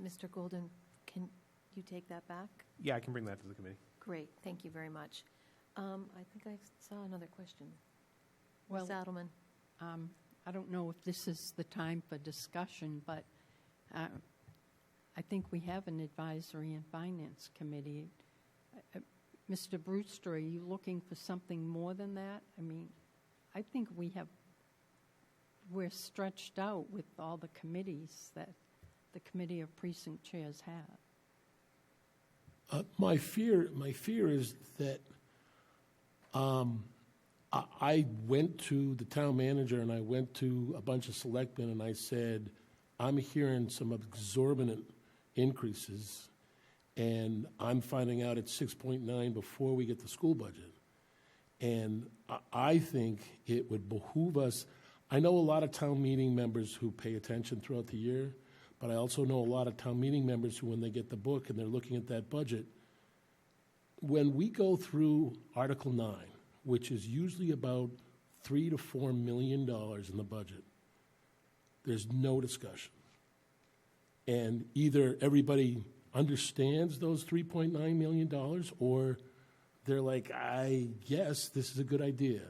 Mr. Golden, can you take that back? Yeah, I can bring that to the committee. Great, thank you very much. I think I saw another question. Well, Ms. Adelman? I don't know if this is the time for discussion, but I think we have an advisory and finance committee. Mr. Brewster, are you looking for something more than that? I think we're stretched out with all the committees that the committee of precinct chairs have. My fear is that I went to the town manager and I went to a bunch of selectmen and I said, I'm hearing some exorbitant increases, and I'm finding out it's 6.9 before we get the school budget. And I think it would behoove us, I know a lot of town meeting members who pay attention throughout the year, but I also know a lot of town meeting members who, when they get the book and they're looking at that budget, when we go through Article 9, which is usually about $3 to $4 million in the budget, there's no discussion. And either everybody understands those $3.9 million, or they're like, I guess this is a good idea.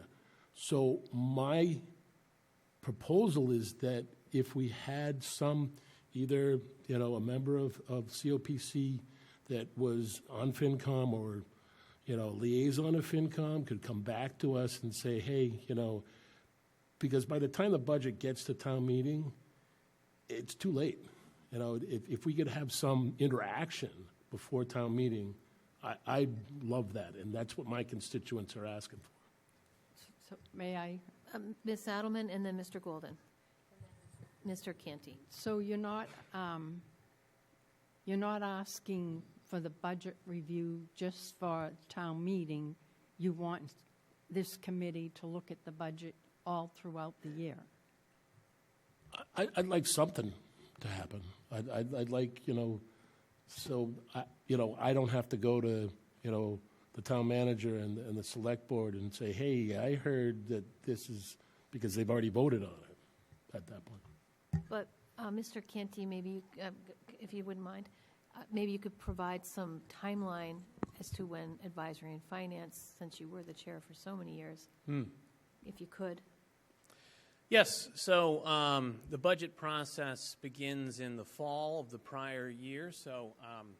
So my proposal is that if we had some, either, a member of COPC that was on FinCom or, liaison of FinCom could come back to us and say, hey, because by the time the budget gets to town meeting, it's too late. If we could have some interaction before town meeting, I'd love that, and that's what my constituents are asking for. So may I? Ms. Adelman and then Mr. Golden. Mr. Canty. So you're not asking for the budget review just for town meeting. You want this committee to look at the budget all throughout the year? I'd like something to happen. I'd like, so, I don't have to go to, the town manager and the select board and say, hey, I heard that this is, because they've already voted on it at that point. But, Mr. Canty, maybe, if you wouldn't mind, maybe you could provide some timeline as to when Advisory and Finance, since you were the chair for so many years, if you could. Yes, so the budget process begins in the fall of the prior year, so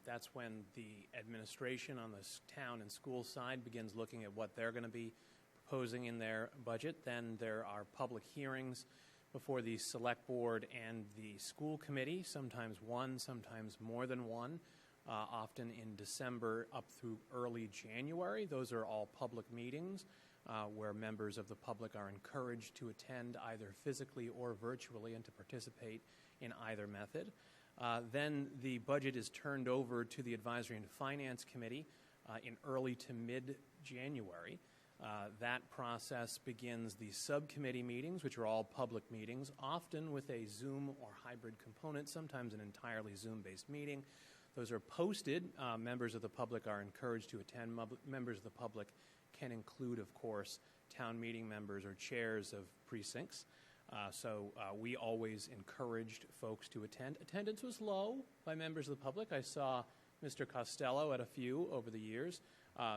that's when the administration on the town and school side begins looking at what they're going to be proposing in their budget. Then there are public hearings before the select board and the school committee, sometimes one, sometimes more than one, often in December up through early January. Those are all public meetings where members of the public are encouraged to attend either physically or virtually and to participate in either method. Then the budget is turned over to the Advisory and Finance Committee in early to mid-January. That process begins the subcommittee meetings, which are all public meetings, often with a Zoom or hybrid component, sometimes an entirely Zoom-based meeting. Those are posted. Members of the public are encouraged to attend. Members of the public can include, of course, town meeting members or chairs of precincts. So we always encouraged folks to attend. Attendance was low by members of the public. I saw Mr. Costello at a few over the years.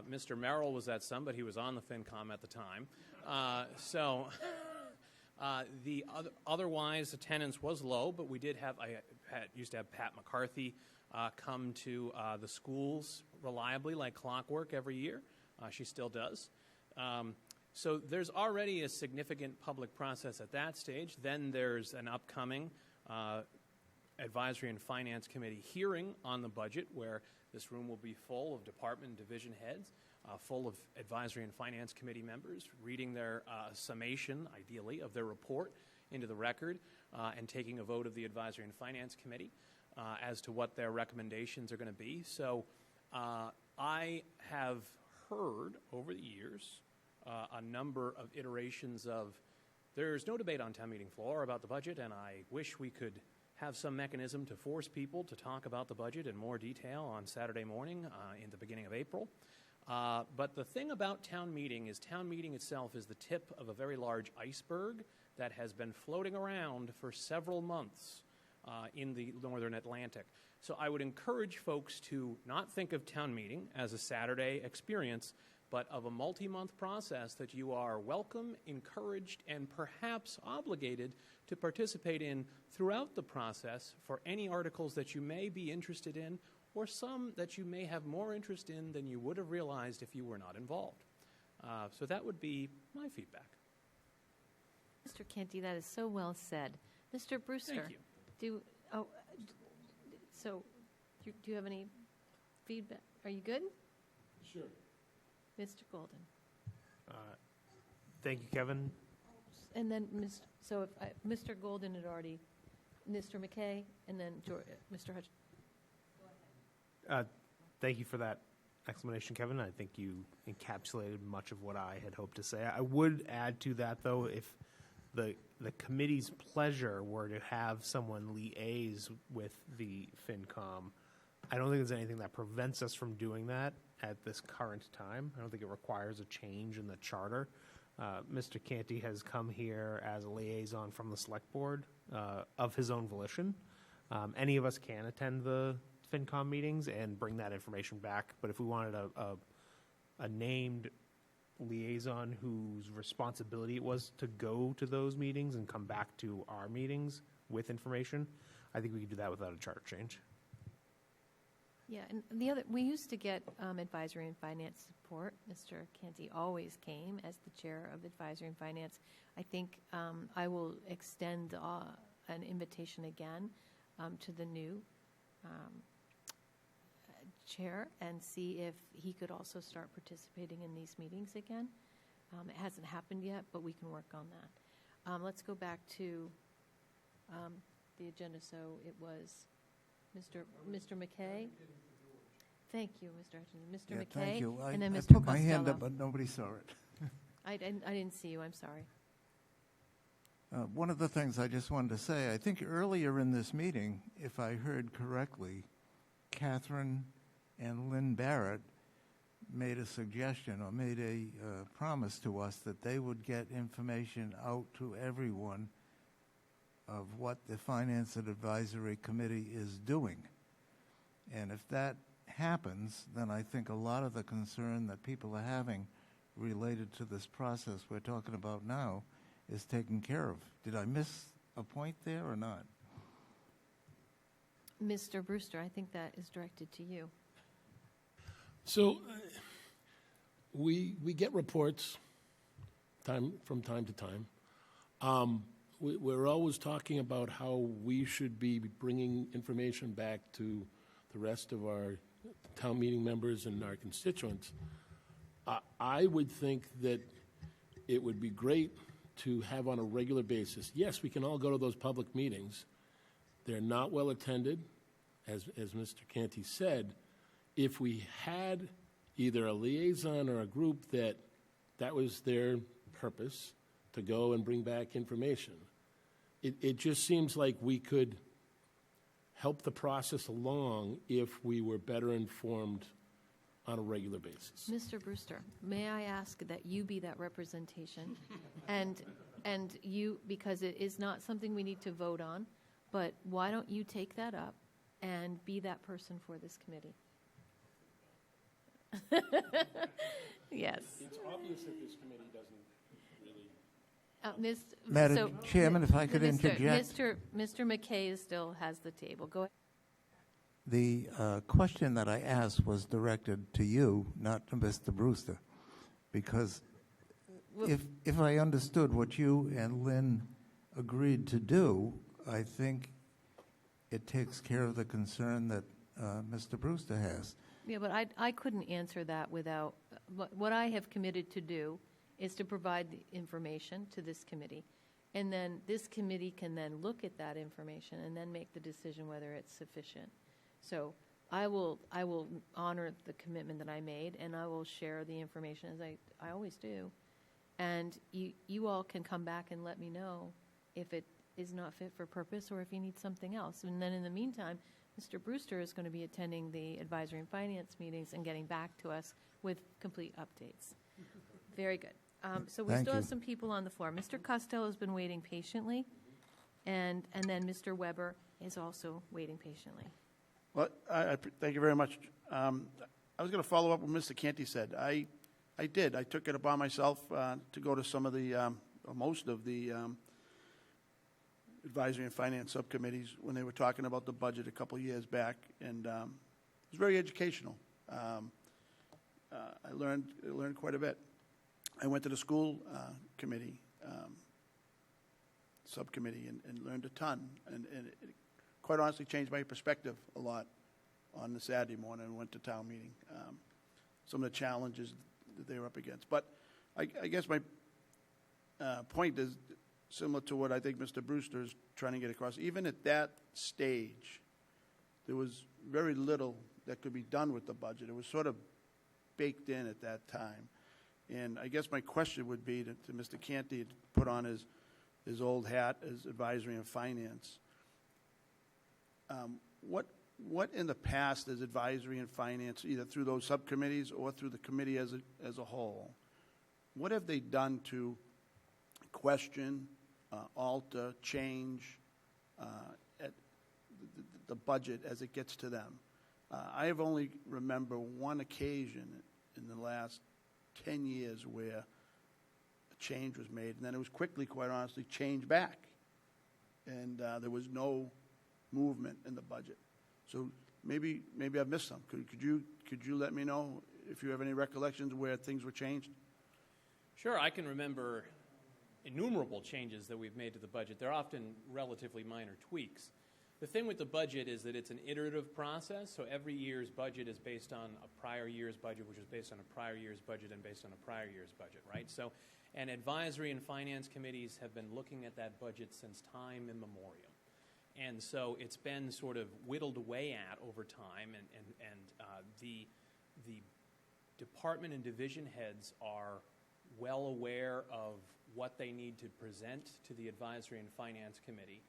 Mr. Merrill was at some, but he was on the FinCom at the time. Otherwise, attendance was low, but we did have, used to have Pat McCarthy come to the schools reliably like clockwork every year. She still does. So there's already a significant public process at that stage. Then there's an upcoming Advisory and Finance Committee hearing on the budget where this room will be full of department and division heads, full of Advisory and Finance Committee members reading their summation, ideally, of their report into the record and taking a vote of the Advisory and Finance Committee as to what their recommendations are going to be. So I have heard over the years a number of iterations of there's no debate on town meeting floor about the budget, and I wish we could have some mechanism to force people to talk about the budget in more detail on Saturday morning in the beginning of April. But the thing about town meeting itself is the tip of a very large iceberg that has been floating around for several months in the northern Atlantic. So I would encourage folks to not think of town meeting as a Saturday experience, but of a multi-month process that you are welcome, encouraged, and perhaps obligated to participate in throughout the process for any articles that you may be interested in or some that you may have more interest in than you would have realized if you were not involved. So that would be my feedback. Mr. Canty, that is so well said. Mr. Brewster. Thank you. Do you have any feedback? Are you good? Sure. Mr. Golden. Thank you, Kevin. And then, Mr. Golden had already, Mr. McKay, and then Mr. Hutch. Thank you for that explanation, Kevin. I think you encapsulated much of what I had hoped to say. I would add to that, though, if the committee's pleasure were to have someone liaise with the FinCom, I don't think there's anything that prevents us from doing that at this current time. I don't think it requires a change in the charter. Mr. Canty has come here as a liaison from the select board of his own volition. Any of us can attend the FinCom meetings and bring that information back, but if we wanted a named liaison whose responsibility it was to go to those meetings and come back to our meetings with information, I think we could do that without a charter change. Yeah, and we used to get advisory and finance support. Mr. Canty always came as the chair of advisory and finance. I think I will extend an invitation again to the new chair and see if he could also start participating in these meetings again. It hasn't happened yet, but we can work on that. Let's go back to the agenda. So it was Mr. McKay. Thank you, Mr. Hutchinson. Mr. McKay. Thank you. And then I Mr. put my hand Costello. up, but nobody saw it. I didn't see you. I'm sorry. One of the things I just wanted to say, I think earlier in this meeting, if I heard correctly, Catherine and Lynn Barrett made a suggestion or made a promise to us that they would get information out to everyone of what the Finance and Advisory Committee is doing. And if that happens, then I think a lot of the concern that people are having related to this process we're talking about now is taken care of. Did I miss a point there or not? Mr. Brewster, I think that is directed to you. So we get reports from time to time. We're always talking about how we should be bringing information back to the rest of our town meeting members and our constituents. I would think that it would be great to have on a regular basis. Yes, we can all go to those public meetings. They're not well attended, as Mr. Canty said. If we had either a liaison or a group that was their purpose, to go and bring back information, it just seems like we could help the process along if we were better informed on a regular basis. Mr. Brewster, may I ask that you be that representation? and you, because it is not something we need to vote on, but why don't you take that up and be that person for this committee? Yes. It's obvious that this committee doesn't really... Madam Chairman, if I could interject. Mr. McKay still has the table. Go ahead. The question that I asked was directed to you, not to Mr. Brewster, because if I understood what you and Lynn agreed to do, I think it takes care of the concern that Mr. Brewster has. Yeah, but I couldn't answer that without, what I have committed to do is to provide the information to this committee. And then this committee can then look at that information and then make the decision whether it's sufficient. So I will honor the commitment that I made, and I will share the information as I always do. And you all can come back and let me know if it is not fit for purpose or if you need something else. And then in the meantime, Mr. Brewster is going to be attending the advisory and finance meetings and getting back to us with complete updates. Very good. So we Thank still have you. some people on the floor. Mr. Costello has been waiting patiently, and then Mr. Weber is also waiting patiently. Well, I thank you very much. I was going to follow up what Mr. Canty said. I did. I took it upon myself to go to some of the, or most of the advisory and finance subcommittees when they were talking about the budget a couple of years back, and it was very educational. I learned quite a bit. I went to the school committee subcommittee and learned a ton, and it quite honestly changed my perspective a lot on the Saturday morning and went to town meeting. Some of the challenges that they were up against. But I guess my point is similar to what I think Mr. Brewster is trying to get across. Even at that stage, there was very little that could be done with the budget. It was sort of baked in at that time. And I guess my question would be to Mr. Canty to put on is, his old hat as advisory and finance. What in the past as advisory and finance, either through those subcommittees or through the committee as a whole, what have they done to question, alter, change at the budget as it gets to them? I have only remember one occasion in the last 10 years where a change was made, and then it was quickly, quite honestly, changed back. And there was no movement in the budget. So maybe I've missed some. Could you let me know if you have any recollections where things were changed? Sure, I can remember innumerable changes that we've made to the budget. They're often relatively minor tweaks. The thing with the budget is that it's an iterative process, so every year's budget is based on a prior year's budget, which is based on a prior year's budget and based on a prior year's budget, right? So, and advisory and finance committees have been looking at that budget since time immemorial. And so it's been sort of whittled away at over time, and the department and division heads are well aware of what they need to present to the advisory and finance committee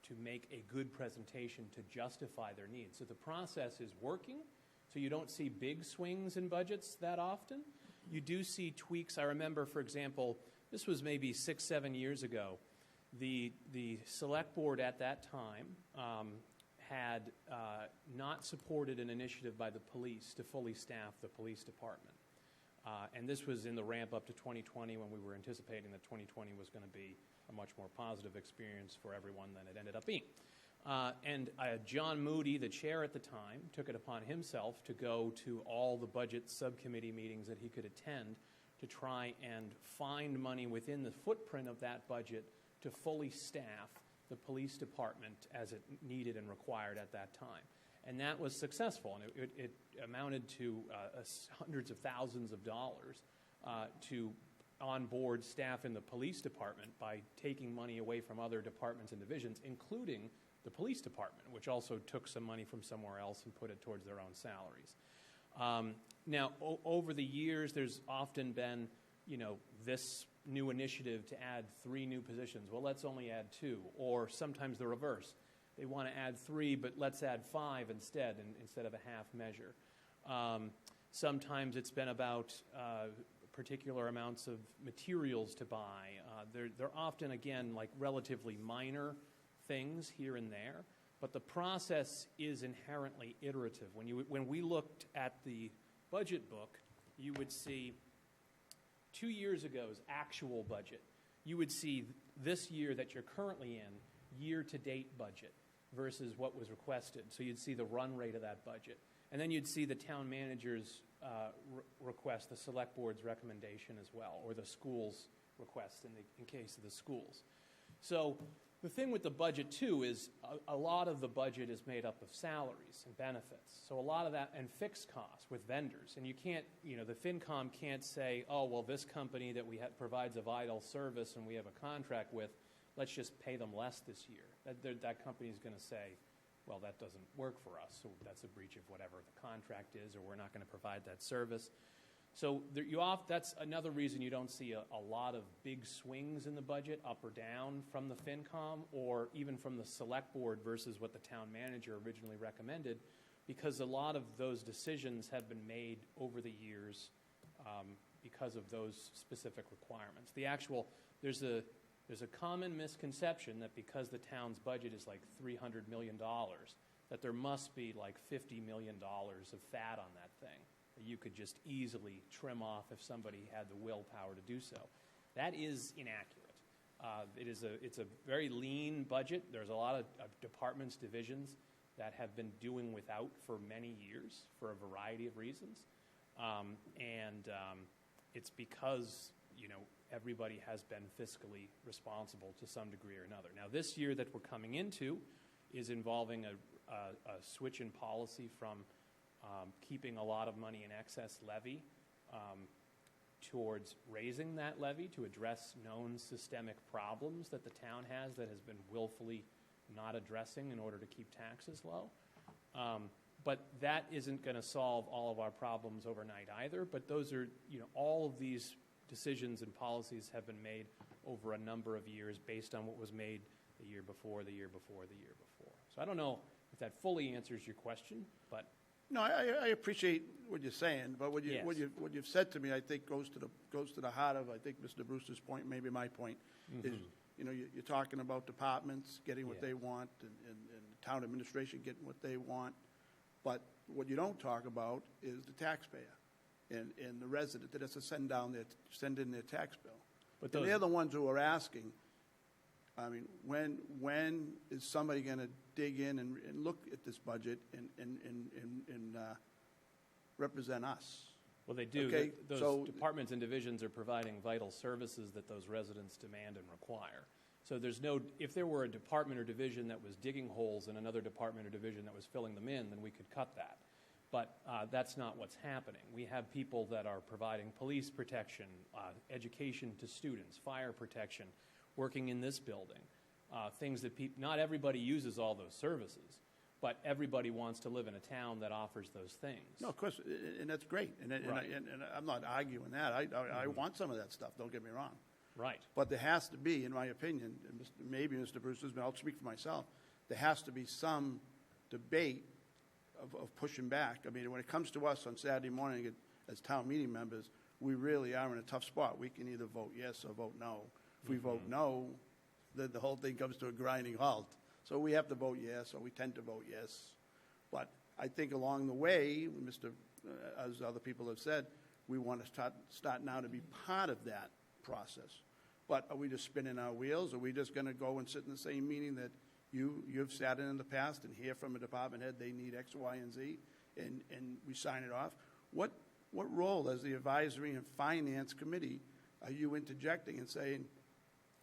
to make a good presentation to justify their needs. So the process is working, so you don't see big swings in budgets that often. You do see tweaks. I remember, for example, this was maybe 6-7 years ago. The select board at that time had not supported an initiative by the police to fully staff the police department. And this was in the ramp up to 2020 when we were anticipating that 2020 was going to be a much more positive experience for everyone than it ended up being. And John Moody, the chair at the time, took it upon himself to go to all the budget subcommittee meetings that he could attend to try and find money within the footprint of that budget to fully staff the police department as it needed and required at that time. And that was successful, and it amounted to hundreds of thousands of dollars to onboard staff in the police department by taking money away from other departments and divisions, including the police department, which also took some money from somewhere else and put it towards their own salaries. Now, over the years, there's often been, this new initiative to add 3 new positions. Well, let's only add 2, or sometimes the reverse. They want to add 3, but let's add 5 instead of a half measure. Sometimes it's been about particular amounts of materials to buy. They're often, again, like relatively minor things here and there, but the process is inherently iterative. When we looked at the budget book, you would see 2 years ago's actual budget. You would see this year that you're currently in, year-to-date budget versus what was requested. So you'd see the run rate of that budget. And then you'd see the town manager's request, the select board's recommendation as well, or the school's request in case of the schools. So the thing with the budget, too, is a lot of the budget is made up of salaries and benefits. So a lot of that, and fixed costs with vendors. And you can't, the FinCom can't say, oh, well, this company that we have provides a vital service and we have a contract with, let's just pay them less this year. That company's going to say, well, that doesn't work for us, so that's a breach of whatever the contract is, or we're not going to provide that service. So that's another reason you don't see a lot of big swings in the budget, up or down, from the FinCom, or even from the select board versus what the town manager originally recommended, because a lot of those decisions have been made over the years because of those specific requirements. There's a common misconception that because the town's budget is like $300 million, that there must be like $50 million of fat on that thing that you could just easily trim off if somebody had the willpower to do so. That is inaccurate. It's a very lean budget. There's a lot of departments, divisions that have been doing without for many years for a variety of reasons. It's because, everybody has been fiscally responsible to some degree or another. Now, this year that we're coming into is involving a switch in policy from keeping a lot of money in excess levy towards raising that levy to address known systemic problems that the town has that has been willfully not addressing in order to keep taxes low. But that isn't going to solve all of our problems overnight either. But those are, all of these decisions and policies have been made over a number of years based on what was made the year before, the year before, the year before. So I don't know if that fully answers your question, but No, I appreciate what you're saying, but what Yes. you've said to me, I think, goes to the heart of, I think, Mr. Brewster's point, maybe my point, is, you're talking about departments getting what they want and the town administration getting what they want, but what you don't talk about is the taxpayer and the resident that has to send in their tax bill. But And they're the ones who are asking, I mean, when is somebody going to dig in and look at this budget and represent us? Well, they do. Okay, Those so- departments and divisions are providing vital services that those residents demand and require. So there's no, if there were a department or division that was digging holes and another department or division that was filling them in, then we could cut that. But that's not what's happening. We have people that are providing police protection, education to students, fire protection, working in this building, things that not everybody uses all those services, but everybody wants to live in a town that offers those things. No, of course, and that's great, and Right. and I'm not arguing that. I want some of that stuff, don't get me wrong. Right. But there has to be, in my opinion, and maybe Mr. Brewster's, but I'll speak for myself, there has to be some debate of pushing back. I mean, when it comes to us on Saturday morning as town meeting members, we really are in a tough spot. We can either vote yes or vote no. If we vote no, then the whole thing comes to a grinding halt. So we have to vote yes, or we tend to vote yes. But I think along the way, as other people have said, we want to start now to be part of that process. But are we just spinning our wheels? Are we just going to go and sit in the same meeting that you've sat in the past and hear from a department head they need X, Y, and Z, and we sign it off? What role as the Advisory and Finance Committee are you interjecting and saying,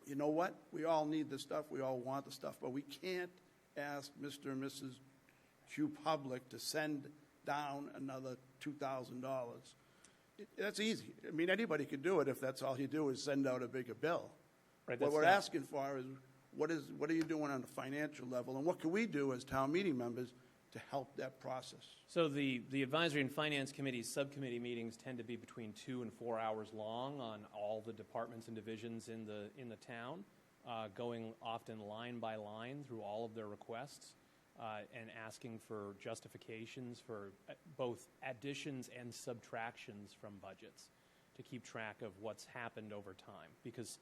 you know what, we all need this stuff, we all want the stuff, but we can't ask Mr. and Mrs. Q Public to send down another $2,000. That's easy. I mean, anybody could do it if that's all you do is send out a bigger bill. Right, What that's we're not- asking for is what are you doing on the financial level, and what can we do as town meeting members to help that process? So the Advisory and Finance Committee's subcommittee meetings tend to be between 2 and 4 hours long on all the departments and divisions in the town, going often line by line through all of their requests and asking for justifications for both additions and subtractions from budgets to keep track of what's happened over time. Because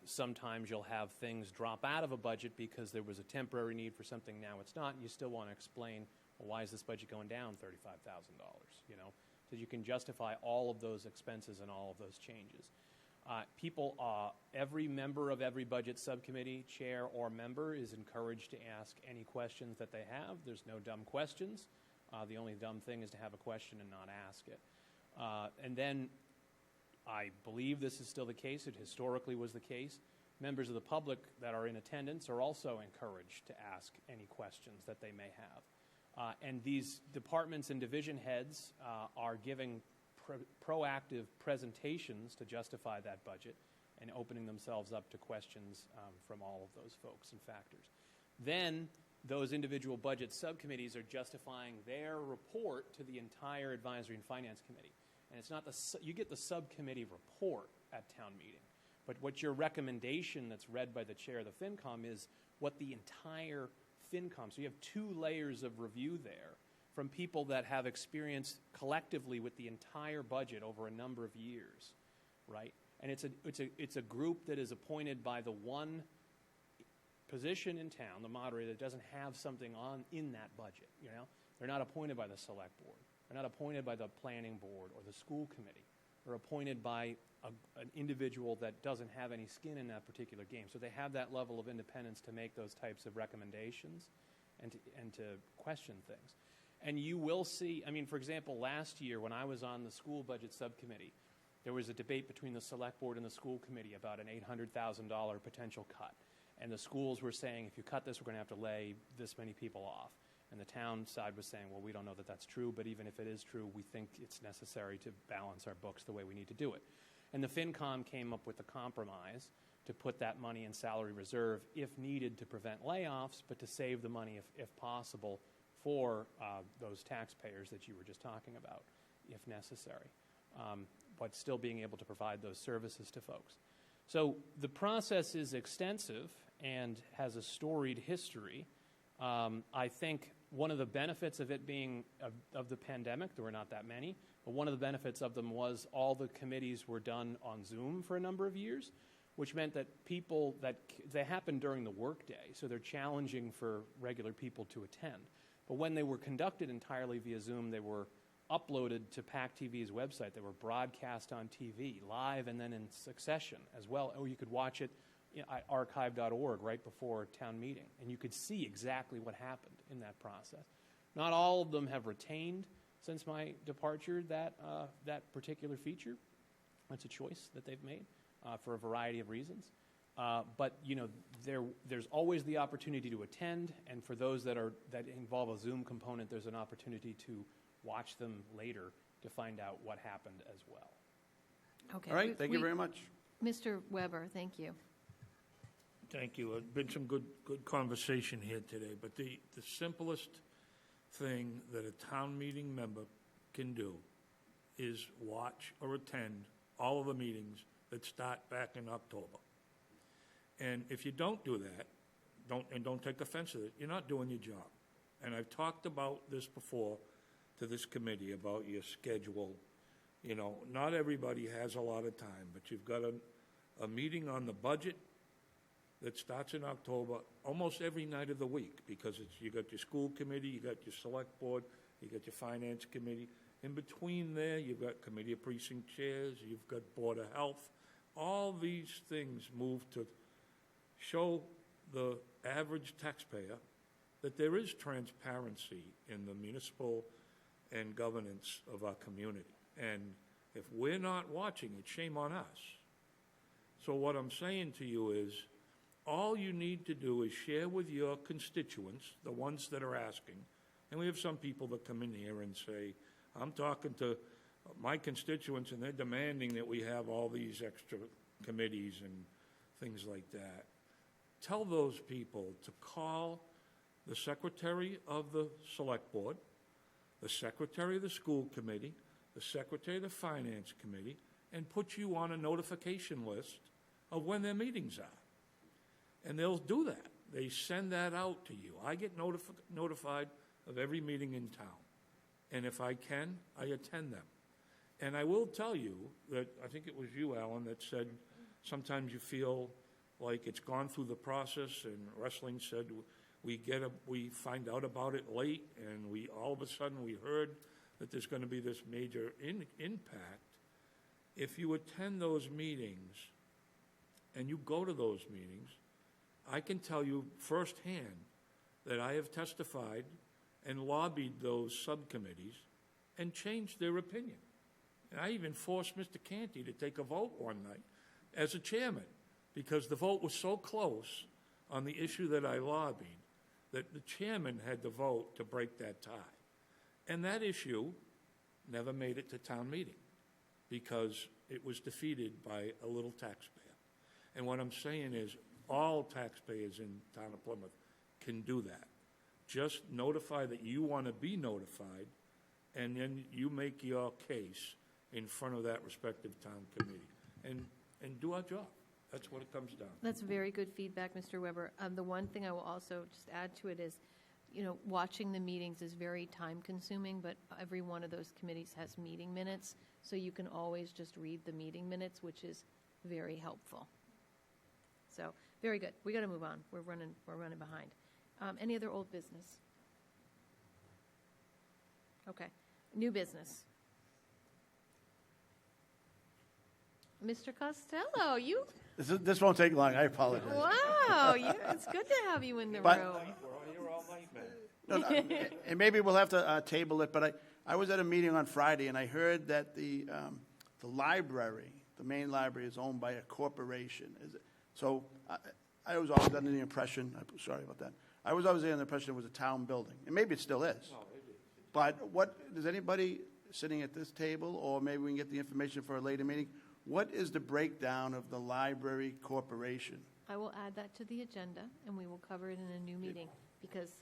sometimes you'll have things drop out of a budget because there was a temporary need for something, now it's not, and you still want to explain, well, why is this budget going down $35,000, So you can justify all of those expenses and all of those changes. Every member of every budget subcommittee, chair or member, is encouraged to ask any questions that they have. There's no dumb questions. The only dumb thing is to have a question and not ask it. And then I believe this is still the case. It historically was the case. Members of the public that are in attendance are also encouraged to ask any questions that they may have. And these departments and division heads are giving proactive presentations to justify that budget and opening themselves up to questions from all of those folks and factors. Then those individual budget subcommittees are justifying their report to the entire Advisory and Finance Committee. And it's not you get the subcommittee report at town meeting, but what your recommendation that's read by the chair of the FinCom is what the entire FinCom, so you have 2 layers of review there from people that have experience collectively with the entire budget over a number of years, right? And it's a group that is appointed by the one position in town, the moderator, that doesn't have something in that budget, They're not appointed by the select board. They're not appointed by the planning board or the school committee. They're appointed by an individual that doesn't have any skin in that particular game. So they have that level of independence to make those types of recommendations and to question things. And you will see, for example, last year when I was on the school budget subcommittee, there was a debate between the select board and the school committee about an $800,000 potential cut. And the schools were saying, if you cut this, we're going to have to lay this many people off. And the town side was saying, well, we don't know that that's true, but even if it is true, we think it's necessary to balance our books the way we need to do it. And the FinCom came up with a compromise to put that money in salary reserve if needed to prevent layoffs, but to save the money, if possible, for those taxpayers that you were just talking about, if necessary, but still being able to provide those services to folks. So the process is extensive and has a storied history. I think one of the benefits of it being of the pandemic, there were not that many, but one of the benefits of them was all the committees were done on Zoom for a number of years, which meant that they happened during the workday, so they're challenging for regular people to attend. But when they were conducted entirely via Zoom, they were uploaded to PAC TV's website. They were broadcast on TV, live and then in succession as well. Or you could watch it at archive.org right before a town meeting, and you could see exactly what happened in that process. Not all of them have retained, since my departure, that particular feature. That's a choice that they've made for a variety of reasons. But there's always the opportunity to attend, and for those that involve a Zoom component, there's an opportunity to watch them later to find out what happened as well. Okay. All right, thank you very much. Mr. Weber, thank you. Thank you. It's been some good conversation here today, but the simplest thing that a town meeting member can do is watch or attend all of the meetings that start back in October. And if you don't do that, don't take offense to it, you're not doing your job. And I've talked about this before to this committee about your schedule. Not everybody has a lot of time, but you've got a meeting on the budget that starts in October almost every night of the week, because you got your school committee, you got your select board, you got your finance committee. In between there, you've got committee of precinct chairs, you've got board of health. All these things move to show the average taxpayer that there is transparency in the municipal and governance of our community. And if we're not watching it, shame on us. So what I'm saying to you is, all you need to do is share with your constituents, the ones that are asking, and we have some people that come in here and say, I'm talking to my constituents and they're demanding that we have all these extra committees and things like that. Tell those people to call the secretary of the select board, the secretary of the school committee, the secretary of the finance committee, and put you on a notification list of when their meetings are. And they'll do that. They send that out to you. I get notified of every meeting in town. And if I can, I attend them. And I will tell you that, I think it was you, Alan, that said sometimes you feel like it's gone through the process, and wrestling said we find out about it late, and all of a sudden we heard that there's going to be this major impact. If you attend those meetings and you go to those meetings, I can tell you firsthand that I have testified and lobbied those subcommittees and changed their opinion. And I even forced Mr. Canty to take a vote one night as a chairman, because the vote was so close on the issue that I lobbied that the chairman had to vote to break that tie. And that issue never made it to town meeting because it was defeated by a little taxpayer. And what I'm saying is, all taxpayers in town of Plymouth can do that. Just notify that you want to be notified, and then you make your case in front of that respective town committee. And do our job. That's what it comes down to. That's very good feedback, Mr. Weber. The one thing I will also just add to it is, watching the meetings is very time-consuming, but every one of those committees has meeting minutes, so you can always just read the meeting minutes, which is very helpful. So, very good. We got to move on. We're running behind. Any other old business? Okay. New business. Mr. Costello, you. This won't take long. I apologize. Wow, it's good to have you in the But- room. We're all here all night, man. No, and maybe we'll have to table it, but I was at a meeting on Friday, and I heard that the library, the main library, is owned by a corporation. So I was always under the impression, sorry about that, I was always under the impression it was a town building, and maybe it still is. But does anybody sitting at this table, or maybe we can get the information for a later meeting, what is the breakdown of the library corporation? I will add that to the agenda, and we will cover it in a new meeting, because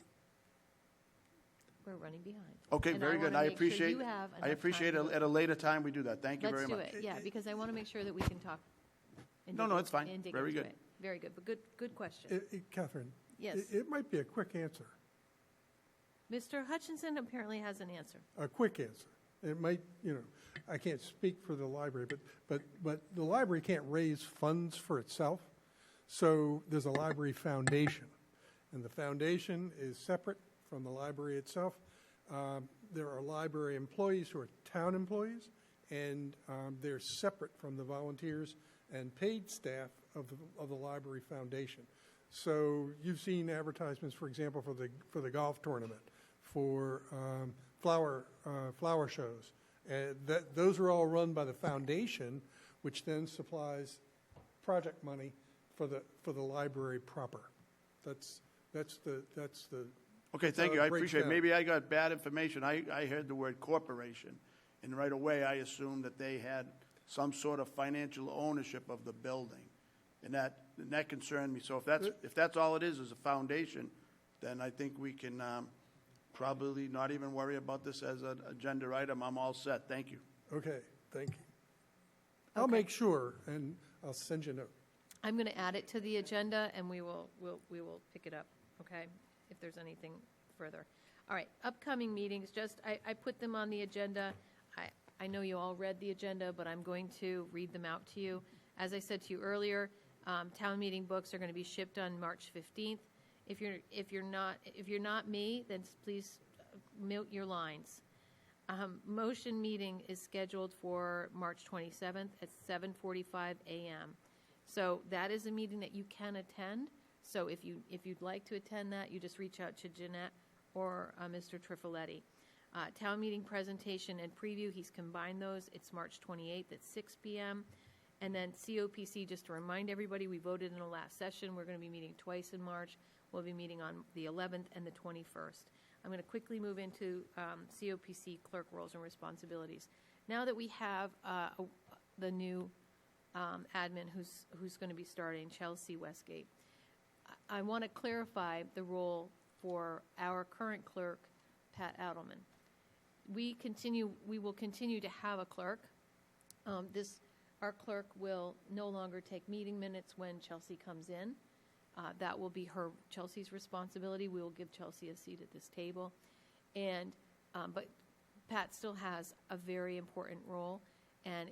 we're running behind. Okay, And very good. wanna I make sure appreciate, you have I enough appreciate time to at a later time we do that. Thank you very much. Let's do it, yeah, because I want to make sure that we can talk and No, dig no, in- it's fine. and dig Very into good. it. Very good, but good question. Catherine? Yes. It might be a quick answer, Mr. Hutchinson apparently has an answer. a quick answer. It might, I can't speak for the library, but the library can't raise funds for itself. So there's a library foundation, and the foundation is separate from the library itself. There are library employees who are town employees, and they're separate from the volunteers and paid staff of the library foundation. So you've seen advertisements, for example, for the golf tournament, for flower shows. Those are all run by the foundation, which then supplies project money for the library proper. That's the. Okay, thank you. I appreciate it. Maybe I got bad information. I heard the word corporation, and right away I assumed that they had some sort of financial ownership of the building, and that concerned me. So if that's all it is a foundation, then I think we can probably not even worry about this as an agenda item. I'm all set. Thank you. Okay, thank you. I'll make sure, and I'll send you a note. I'm going to add it to the agenda, and we will pick it up, okay, if there's anything further. All right, upcoming meetings, I put them on the agenda. I know you all read the agenda, but I'm going to read them out to you. As I said to you earlier, town meeting books are going to be shipped on March 15th. If you're not me, then please mute your lines. Motion meeting is scheduled for March 27th at 7:45 a.m. So that is a meeting that you can attend. So if you'd like to attend that, you just reach out to Jeanette or Mr. Trifoletti. Town meeting presentation and preview, he's combined those. It's March 28th at 6 p.m. And then COPC, just to remind everybody, we voted in the last session. We're going to be meeting twice in March. We'll be meeting on the 11th and the 21st. I'm going to quickly move into COPC clerk roles and responsibilities. Now that we have the new admin who's going to be starting, Chelsea Westgate, I want to clarify the role for our current clerk, Pat Adelman. We will continue to have a clerk. Our clerk will no longer take meeting minutes when Chelsea comes in. That will be Chelsea's responsibility. We will give Chelsea a seat at this table. But Pat still has a very important role, and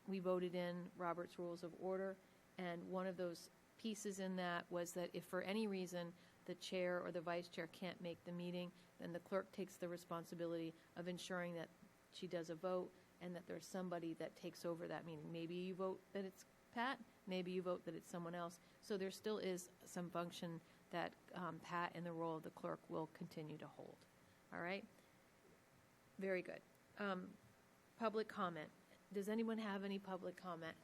we voted in Robert's Rules of Order, and one of those pieces in that was that if for any reason the chair or the vice chair can't make the meeting, then the clerk takes the responsibility of ensuring that she does a vote and that there's somebody that takes over that meeting. Maybe you vote that it's Pat, maybe you vote that it's someone else. So there still is some function that Pat in the role of the clerk will continue to hold. All right? Very good. Public comment. Does anyone have any public comment?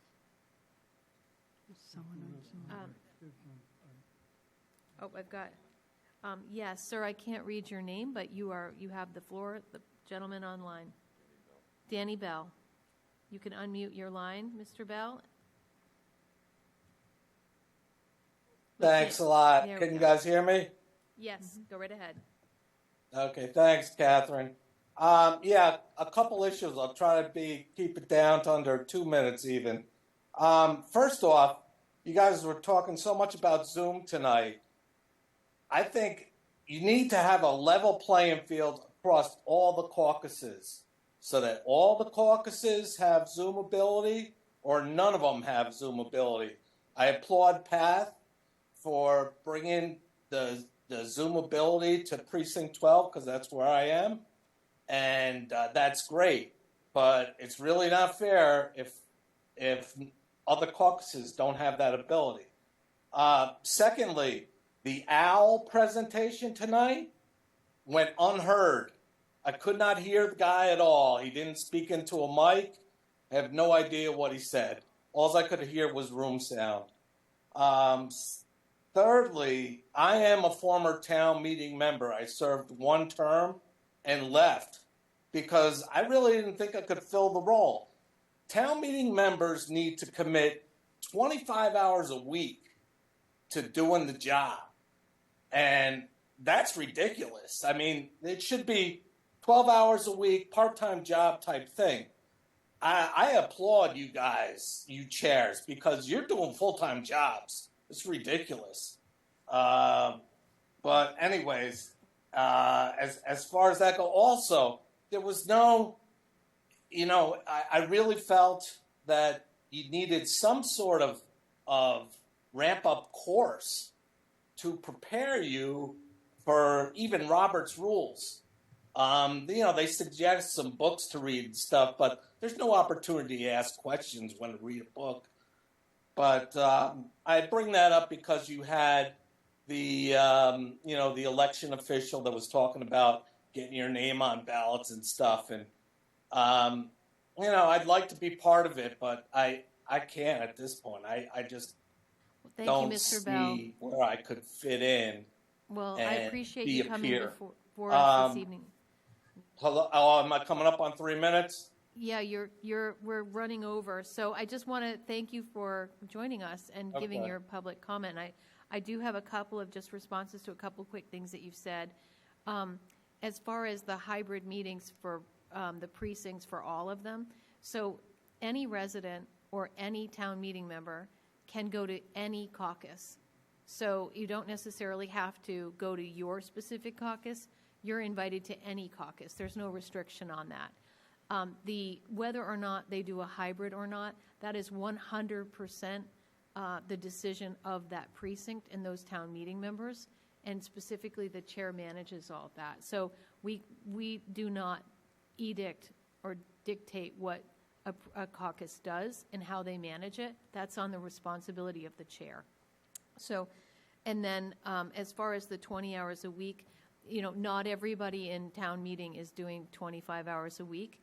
I've got, yes, sir, I can't read your name, but you have the floor, the gentleman online. Danny Bell. You can unmute your line, Mr. Bell. Thanks a lot. Can you guys hear me? Yes, go right ahead. Okay, thanks, Catherine. Yeah, a couple issues. I'll try to keep it down to under 2 minutes even. First off, you guys were talking so much about Zoom tonight. I think you need to have a level playing field across all the caucuses so that all the caucuses have Zoom ability or none of them have Zoom ability. I applaud Pat for bringing the Zoom ability to Precinct 12 because that's where I am, and that's great. But it's really not fair if other caucuses don't have that ability. Secondly, the OWL presentation tonight went unheard. I could not hear the guy at all. He didn't speak into a mic. I have no idea what he said. All I could hear was room sound. Thirdly, I am a former town meeting member. I served one term and left because I really didn't think I could fill the role. Town meeting members need to commit 25 hours a week to doing the job. And that's ridiculous. I mean, it should be 12 hours a week, part-time job type thing. I applaud you guys, you chairs, because you're doing full-time jobs. It's ridiculous. But anyways, as far as that go, also, there was no, I really felt that you needed some sort of ramp-up course to prepare you for even Robert's rules. They suggest some books to read and stuff, but there's no opportunity to ask questions when to read a book. But I bring that up because you had the election official that was talking about getting your name on ballots and stuff, and I'd like to be part of it, but I can't at this point. I just don't see where I could fit in. Well, I appreciate be you a coming peer. before us this evening. Hello, am I coming up on 3 minutes? Yeah, we're running over. So I just want to thank you for joining us and giving your public comment. I do have a couple of just responses to a couple quick things that you've said. As far as the hybrid meetings for the precincts for all of them, so any resident or any town meeting member can go to any caucus. So you don't necessarily have to go to your specific caucus. You're invited to any caucus. There's no restriction on that. Whether or not they do a hybrid or not, that is 100% the decision of that precinct and those town meeting members, and specifically the chair manages all of that. So we do not edict or dictate what a caucus does and how they manage it. That's on the responsibility of the chair. So, and then as far as the 20 hours a week, not everybody in town meeting is doing 25 hours a week.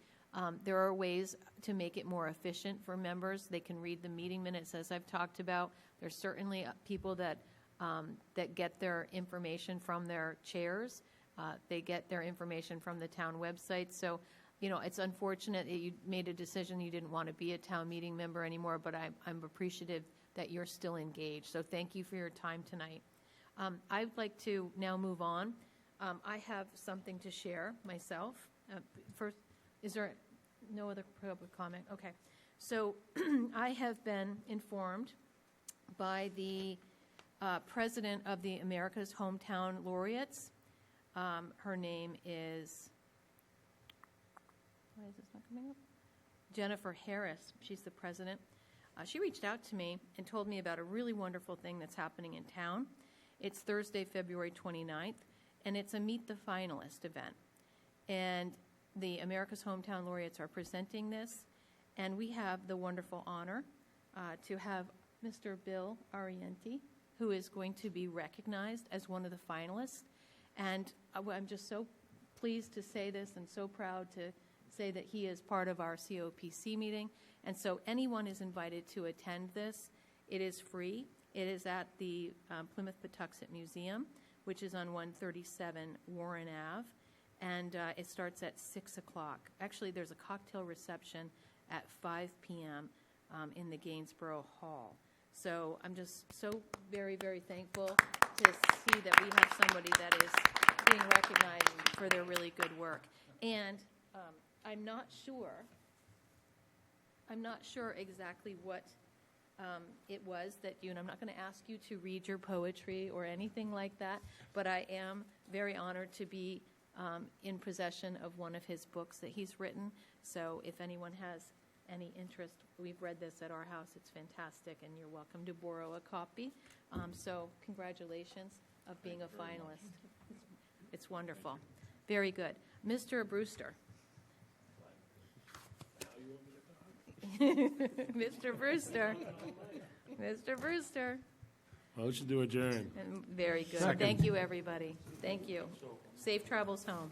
There are ways to make it more efficient for members. They can read the meeting minutes, as I've talked about. There's certainly people that get their information from their chairs. They get their information from the town website. So, it's unfortunate that you made a decision you didn't want to be a town meeting member anymore, but I'm appreciative that you're still engaged. So thank you for your time tonight. I'd like to now move on. I have something to share myself. First, is there no other public comment? Okay. So I have been informed by the president of the America's Hometown Laureates. Her name is, why is this not coming up? Jennifer Harris. She's the president. She reached out to me and told me about a really wonderful thing that's happening in town. It's Thursday, February 29th, and it's a Meet the Finalist event. And the America's Hometown Laureates are presenting this, and we have the wonderful honor to have Mr. Bill Arienti, who is going to be recognized as one of the finalists. And I'm just so pleased to say this and so proud to say that he is part of our COPC meeting. And so anyone is invited to attend this. It is free. It is at the Plymouth Patuxent Museum, which is on 137 Warren Ave. And it starts at 6 o'clock. Actually, there's a cocktail reception at 5 p.m. In the Gainsborough Hall. So I'm just so very, very thankful to see that we have somebody that is being recognized for their really good work. And I'm not sure exactly what it was that you, and I'm not going to ask you to read your poetry or anything like that, but I am very honored to be in possession of one of his books that he's written. So if anyone has any interest, we've read this at our house. It's fantastic, and you're welcome to borrow a copy. So congratulations of being a finalist. It's wonderful. Very good. Mr. Brewster. Mr. Brewster. Mr. Brewster. Motion to adjourn. Very good. Thank you, everybody. Thank you. Safe travels home.